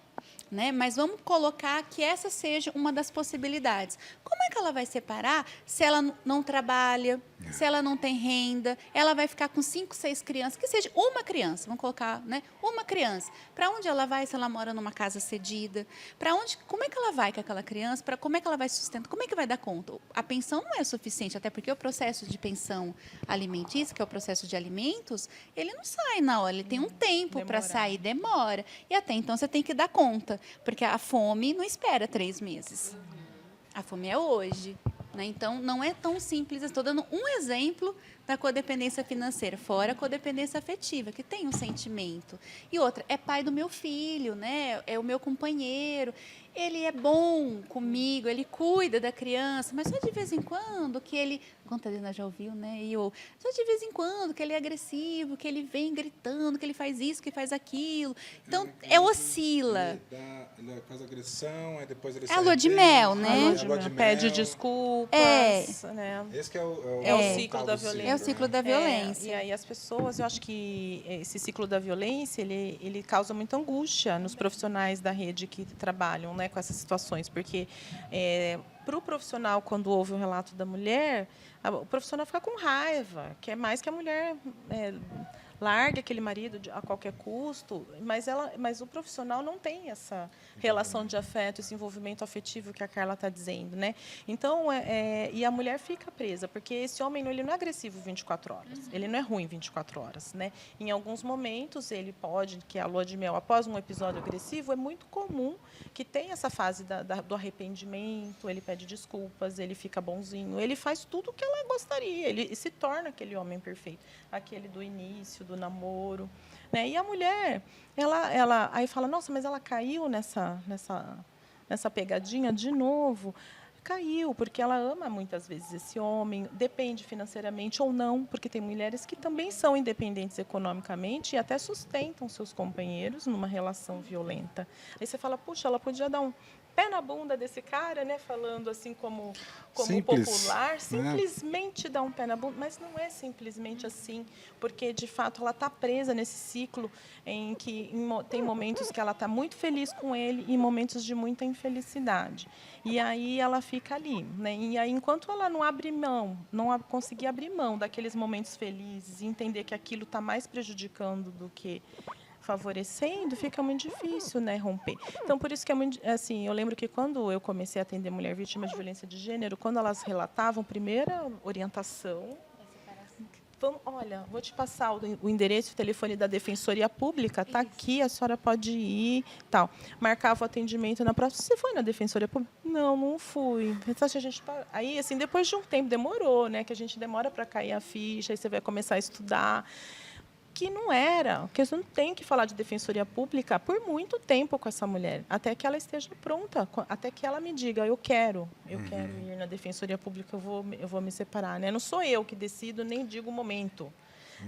Né? Mas vamos colocar que essa seja uma das possibilidades. Como é que ela vai separar se ela não trabalha, se ela não tem renda, ela vai ficar com 5, 6 crianças, que seja uma criança, vamos colocar, né? Uma criança. Para onde ela vai se ela mora numa casa cedida? Como é que ela vai com aquela criança? Como é que ela vai sustentar? Como é que vai dar conta? A pensão não é suficiente, até porque o processo de pensão alimentícia, que é o processo de alimentos, ele não sai na hora, ele tem um tempo para sair, demora. E até então você tem que dar conta. Porque a fome não espera 3 meses. A fome é hoje. Né? Então, não é tão simples. Estou dando um exemplo da codependência financeira, fora a codependência afetiva, que tem um sentimento. E outra, é pai do meu filho, né? É o meu companheiro. Ele é bom comigo, ele cuida da criança, mas só de vez em quando que ele... Contadina já ouviu, né? Só de vez em quando que ele é agressivo, que ele vem gritando, que ele faz isso, que faz aquilo. Então, oscila. Ele faz agressão, aí depois ele É a lua de mel, né? A lua de mel. Pede desculpas. Né? Esse que é o ciclo da violência. É o ciclo da violência. E aí as pessoas, eu acho que esse ciclo da violência, ele causa muita angústia nos profissionais da rede que trabalham, né, com essas situações, porque para o profissional, quando ouve o relato da mulher, o profissional fica com raiva, quer mais que a mulher largue aquele marido a qualquer custo, mas o profissional não tem essa relação de afeto, esse envolvimento afetivo que a Carla está dizendo, né? Então, e a mulher fica presa, porque esse homem ele não é agressivo 24 horas, ele não é ruim 24 horas, né? Em alguns momentos ele pode, que é a lua de mel, após um episódio agressivo, é muito comum que tenha essa fase do arrependimento, ele pede desculpas, ele fica bonzinho, ele faz tudo o que ela gostaria, ele se torna aquele homem perfeito, aquele do início, do namoro, né? E a mulher, ela aí fala, nossa, mas ela caiu nessa pegadinha de novo. Caiu, porque ela ama muitas vezes esse homem, depende financeiramente ou não, porque tem mulheres que também são independentes economicamente e até sustentam seus companheiros numa relação violenta. Aí você fala, puxa, ela podia dar um pé na bunda desse cara, né, falando assim como Simples, popular, né? simplesmente dar um pé na bunda, mas não é simplesmente assim, porque de fato ela está presa nesse ciclo em que tem momentos que ela está muito feliz com ele e momentos de muita infelicidade. E aí ela fica ali, né? E aí enquanto ela não abre mão, conseguir abrir mão daqueles momentos felizes e entender que aquilo está mais prejudicando do que favorecendo, fica muito difícil, né, romper. Então, por isso que é muito, assim, eu lembro que quando eu comecei a atender mulher vítima de violência de gênero, quando elas relatavam, primeira orientação Olha, vou te passar o endereço e o telefone da Defensoria Pública, está aqui, a senhora pode ir, tal. Marcava o atendimento na próxima. Você foi na Defensoria Pública? Não, não fui. Aí, assim, depois de um tempo, demorou, né? Que a gente demora para cair a ficha, aí você vai começar a estudar. Que não era, que você não tem que falar de Defensoria Pública por muito tempo com essa mulher, até que ela esteja pronta, até que ela me diga, eu quero ir na Defensoria Pública, eu vou me separar, né? Não sou eu que decido, nem digo o momento,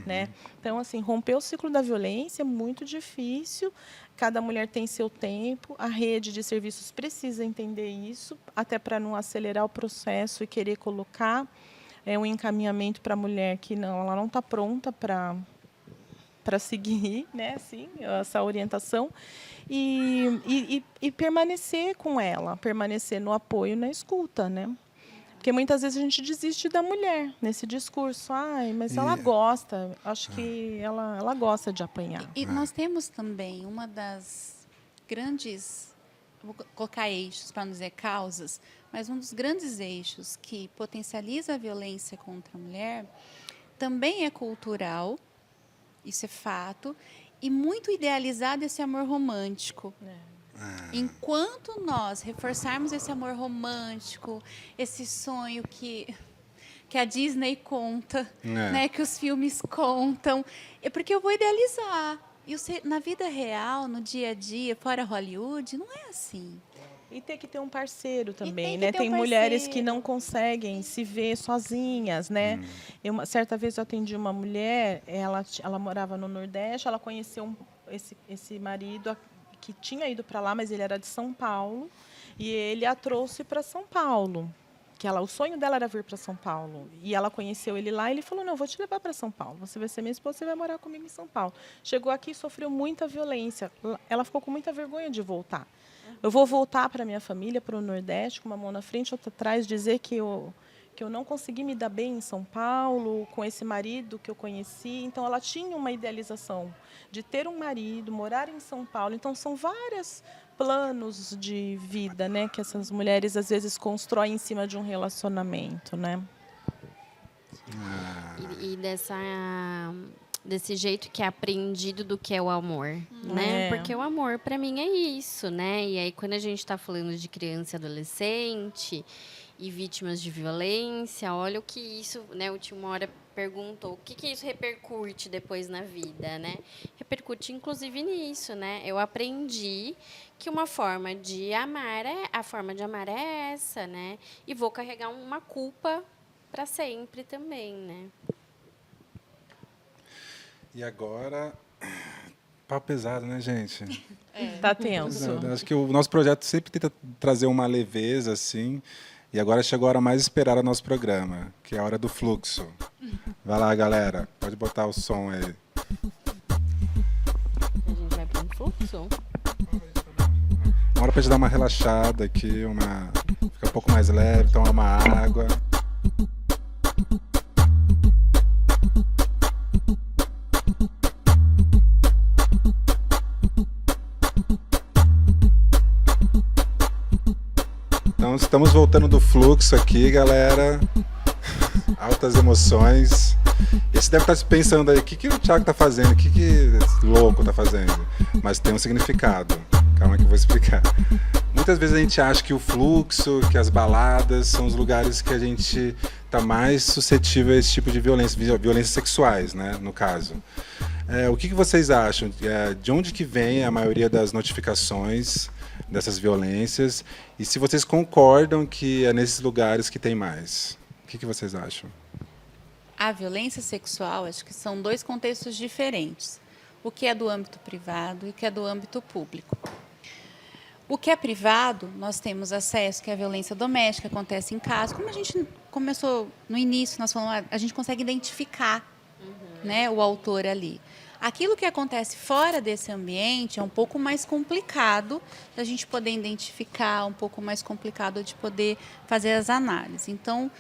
né? Então, assim, romper o ciclo da violência é muito difícil, cada mulher tem seu tempo, a rede de serviços precisa entender isso, até para não acelerar o processo e querer colocar um encaminhamento para a mulher que ela não está pronta para seguir, né, assim, essa orientação e permanecer com ela, permanecer no apoio, na escuta, né? Porque muitas vezes a gente desiste da mulher nesse discurso. Mas ela gosta, acho que ela gosta de apanhar. E nós temos também uma das grandes, vou colocar eixos para não dizer causas, mas um dos grandes eixos que potencializa a violência contra a mulher também é cultural. Isso é fato. E muito idealizado esse amor romântico. Enquanto nós reforçarmos esse amor romântico, esse sonho que a Disney conta, né, que os filmes contam, é porque eu vou idealizar. E na vida real, no dia a dia, fora Hollywood, não é assim. E tem que ter um parceiro também, né? Tem mulheres que não conseguem se ver sozinhas, né? Certa vez eu atendi uma mulher, ela morava no Nordeste, ela conheceu esse marido que tinha ido para lá, mas ele era de São Paulo, e ele a trouxe para São Paulo. O sonho dela era vir para São Paulo. E ela conheceu ele lá e ele falou, não, eu vou te levar para São Paulo. Você vai ser minha esposa, você vai morar comigo em São Paulo. Chegou aqui e sofreu muita violência. Ela ficou com muita vergonha de voltar. Eu vou voltar para a minha família, para o Nordeste, com uma mão na frente e outra atrás, dizer que eu não consegui me dar bem em São Paulo, com esse marido que eu conheci. Então, ela tinha uma idealização de ter um marido, morar em São Paulo. Então, são vários planos de vida, né, que essas mulheres, às vezes, constroem em cima de um relacionamento, né? E desse jeito que é aprendido do que é o amor, né? Porque o amor, para mim, é isso, né? E aí, quando a gente está falando de criança e adolescente e vítimas de violência, olha o que isso, né? O Tio Mora perguntou, o que isso repercute depois na vida, né? Repercute, inclusive, nisso, né? Eu aprendi que a forma de amar é essa, né? E vou carregar uma culpa para sempre também, né? E agora, pau pesado, né, gente? Tá tenso. Acho que o nosso projeto sempre tenta trazer uma leveza, assim. E agora chegou a hora mais esperada do nosso programa, que é a hora do fluxo. Vai lá, galera. Pode botar o som aí. A gente vai para um fluxo? Uma hora pra gente dar uma relaxada aqui, ficar um pouco mais leve, tomar uma água. Então, estamos voltando do fluxo aqui, galera. Altas emoções. E você deve estar pensando aí, o que o Thiago está fazendo? O que esse louco está fazendo? Mas tem um significado. Calma que eu vou explicar. Muitas vezes a gente acha que o fluxo, que as baladas são os lugares que a gente está mais suscetível a esse tipo de violência, violências sexuais, né, no caso. O que vocês acham? De onde que vem a maioria das notificações dessas violências? E se vocês concordam que é nesses lugares que tem mais? O que vocês acham? A violência sexual, acho que são dois contextos diferentes. O que é do âmbito privado e o que é do âmbito público. O que é privado, nós temos acesso, que é a violência doméstica, acontece em casa. Como a gente começou no início, nós falamos, a gente consegue identificar né, o autor ali. Aquilo que acontece fora desse ambiente é um pouco mais complicado da gente poder identificar, um pouco mais complicado de poder fazer as análises. Então,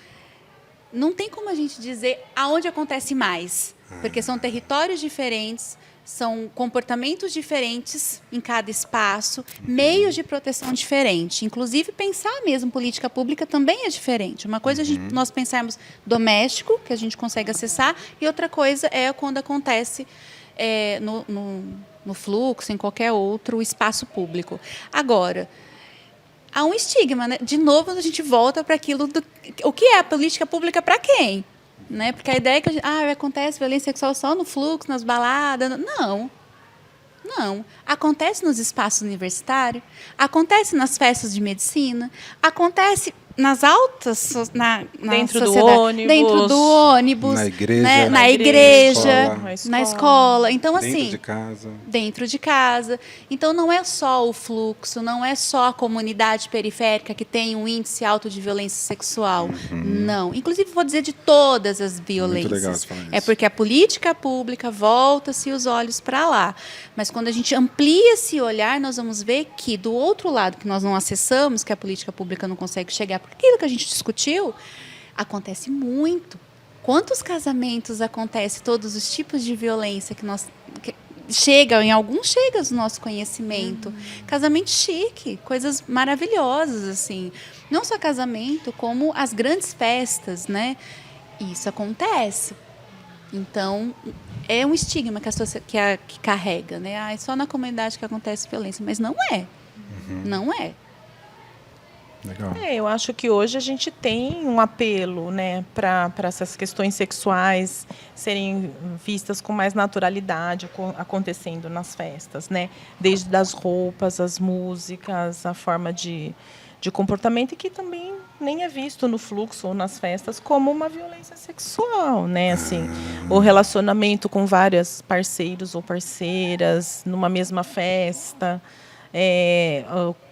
não tem como a gente dizer aonde acontece mais, porque são territórios diferentes, São comportamentos diferentes em cada espaço, meios de proteção diferentes. Inclusive, pensar mesmo política pública também é diferente. Uma coisa é nós pensarmos doméstico, que a gente consegue acessar, e outra coisa é quando acontece no fluxo, em qualquer outro espaço público. Agora, há um estigma, né? De novo, a gente volta para aquilo o que é a política pública para quem? Né? Porque a ideia é que acontece violência sexual só no fluxo, nas baladas. Não. Não. Acontece nos espaços universitários, acontece nas festas de medicina, acontece nas altas na Dentro do sociedade, ônibus. dentro do ônibus, Na igreja. né? Na igreja, escola. na escola. Então, Dentro assim, de casa. dentro de casa. Então, não é só o fluxo, não é só a comunidade periférica que tem um índice alto de violência sexual. Não. Inclusive, vou dizer de todas as violências. Muito legal você falar É isso. porque a política pública volta-se os olhos para lá. Mas quando a gente amplia esse olhar, nós vamos ver que, do outro lado, que nós não acessamos, que a política pública não consegue chegar, porque aquilo que a gente discutiu acontece muito. Quantos casamentos acontecem, todos os tipos de violência em alguns chega ao nosso conhecimento. Casamento chique, coisas maravilhosas, assim. Não só casamento, como as grandes festas, né? Isso acontece. Então, é um estigma que carrega, né? É só na comunidade que acontece violência, mas não é. Não é. Legal. Eu acho que hoje a gente tem um apelo, né, para essas questões sexuais serem vistas com mais naturalidade acontecendo nas festas, né? Desde as roupas, as músicas, a forma de comportamento, e que também nem é visto no fluxo ou nas festas como uma violência sexual, né? Assim, o relacionamento com vários parceiros ou parceiras numa mesma festa.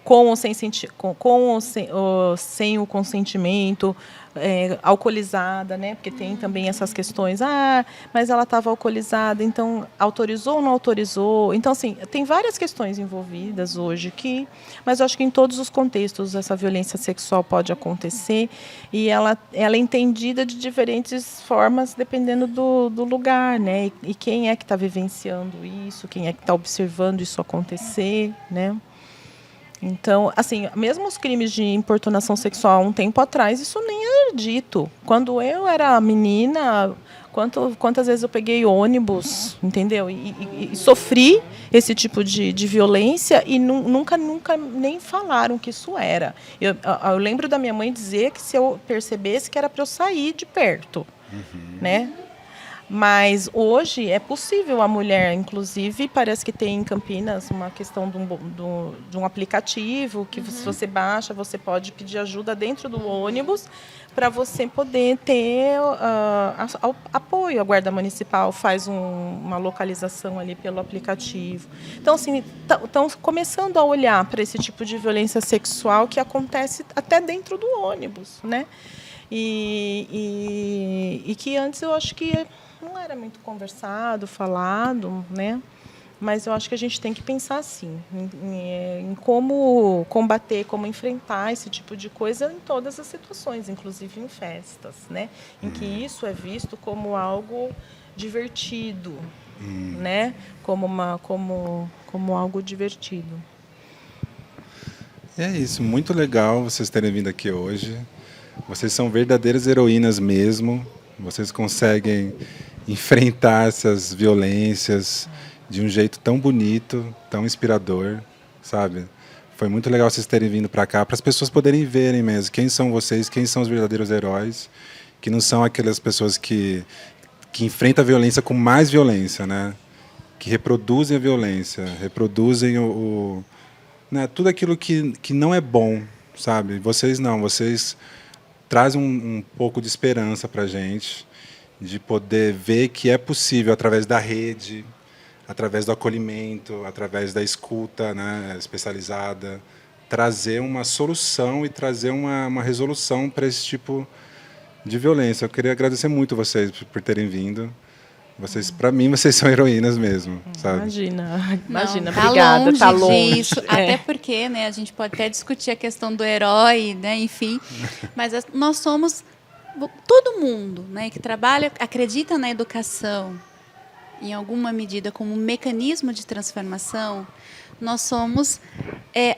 Com ou sem o consentimento, alcoolizada, né? Porque tem também essas questões, mas ela estava alcoolizada, então autorizou ou não autorizou? Então, assim, tem várias questões envolvidas hoje, mas eu acho que em todos os contextos essa violência sexual pode acontecer, e ela é entendida de diferentes formas, dependendo do lugar, né? E quem é que está vivenciando isso, quem é que está observando isso acontecer, né? Então, assim, mesmo os crimes de importunação sexual um tempo atrás, isso nem era dito. Quando eu era menina, quantas vezes eu peguei ônibus, entendeu? E sofri esse tipo de violência e nunca nem falaram que isso era. Eu lembro da minha mãe dizer que se eu percebesse que era para eu sair de perto, né? Mas hoje é possível a mulher, inclusive, parece que tem em Campinas uma questão de um aplicativo que se você baixa, você pode pedir ajuda dentro do ônibus para você poder ter apoio. A Guarda Municipal faz uma localização ali pelo aplicativo. Então, assim, estão começando a olhar para esse tipo de violência sexual que acontece até dentro do ônibus, né? E que antes eu acho que não era muito conversado, falado, né? Mas eu acho que a gente tem que pensar assim, em como combater, como enfrentar esse tipo de coisa em todas as situações, inclusive em festas, né? Em que isso é visto como algo divertido, né? Como algo divertido. É isso, muito legal vocês terem vindo aqui hoje. Vocês são verdadeiras heroínas mesmo. Vocês conseguem enfrentar essas violências de um jeito tão bonito, tão inspirador, sabe? Foi muito legal vocês terem vindo para cá, para as pessoas poderem verem mesmo quem são vocês, quem são os verdadeiros heróis, que não são aquelas pessoas que enfrentam a violência com mais violência, né? Que reproduzem a violência, reproduzem né? Tudo aquilo que não é bom, sabe? Vocês não, vocês trazem um pouco de esperança para a gente, de poder ver que é possível, através da rede, através do acolhimento, através da escuta, né, especializada, trazer uma solução e trazer uma resolução para esse tipo de violência. Eu queria agradecer muito vocês por terem vindo. Vocês, para mim, vocês são heroínas mesmo, sabe? Imagina, Não, obrigada, tá longe. disso, até porque, né, a gente pode até discutir a questão do herói, né, enfim, mas nós somos todo mundo, né, que trabalha, acredita na educação em alguma medida, como um mecanismo de transformação, nós somos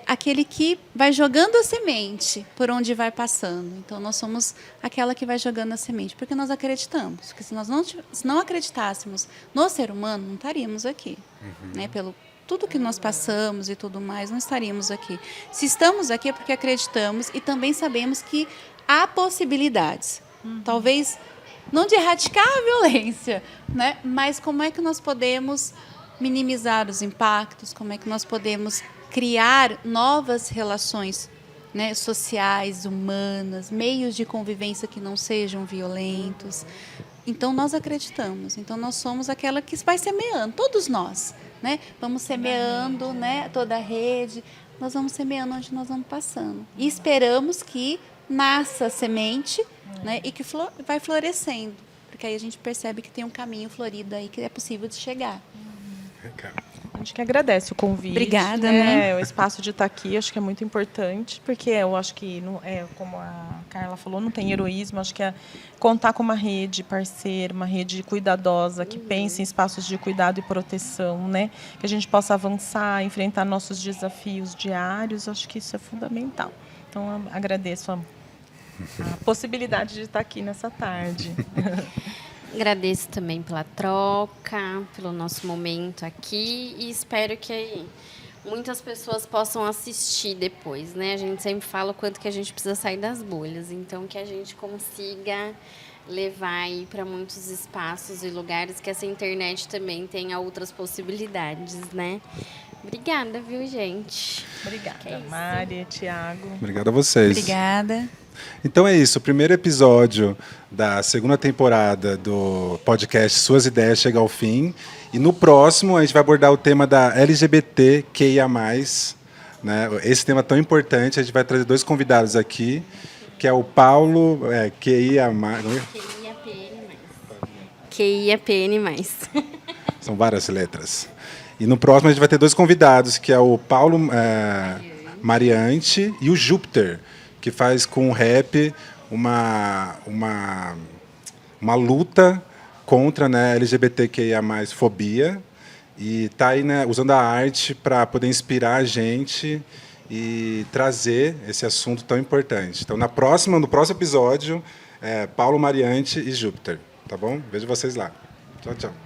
aquele que vai jogando a semente por onde vai passando. Então, nós somos aquela que vai jogando a semente, porque nós acreditamos. Porque se nós não acreditássemos no ser humano, não estaríamos aqui. Né? Pelo tudo que nós passamos e tudo mais, não estaríamos aqui. Se estamos aqui é porque acreditamos e também sabemos que há possibilidades. Talvez não de erradicar a violência, né? Mas como é que nós podemos minimizar os impactos, como é que nós podemos criar novas relações, né, sociais, humanas, meios de convivência que não sejam violentos. Então, nós acreditamos. Então, nós somos aquela que vai semeando, todos nós. Né? Vamos semeando, né, toda a rede, nós vamos semeando onde nós vamos passando. E esperamos que nasça a semente, né, e que vai florescendo. Porque aí a gente percebe que tem um caminho florido aí que é possível de chegar. A gente que agradece o convite. Obrigada, né? O espaço de estar aqui, acho que é muito importante, porque eu acho que, como a Carla falou, não tem heroísmo, acho que é contar com uma rede parceira, uma rede cuidadosa, que pense em espaços de cuidado e proteção, né? Que a gente possa avançar, enfrentar nossos desafios diários, acho que isso é fundamental. Então, agradeço a possibilidade de estar aqui nessa tarde. Agradeço também pela troca, pelo nosso momento aqui e espero que muitas pessoas possam assistir depois, né? A gente sempre fala o quanto que a gente precisa sair das bolhas, então que a gente consiga levar aí para muitos espaços e lugares que essa internet também tenha outras possibilidades, né? Obrigada, viu, gente? Obrigada, Mari, Tiago. Obrigado a vocês. Obrigada. Então é isso, o primeiro episódio da segunda temporada do podcast Suas Ideias chega ao fim. E no próximo a gente vai abordar o tema da LGBTQIA+, né? Esse tema tão importante, a gente vai trazer 2 convidados aqui, que é o Paulo QIA+. QIAPN+. São várias letras. E no próximo a gente vai ter 2 convidados, que é o Paulo Mariante e o Júpiter, que faz com o rap uma luta contra, né, LGBTQIA+, fobia, e está aí, né, usando a arte para poder inspirar a gente e trazer esse assunto tão importante. Então, no próximo episódio, Paulo Mariante e Júpiter. Tá bom? Vejo vocês lá. Tchau, tchau.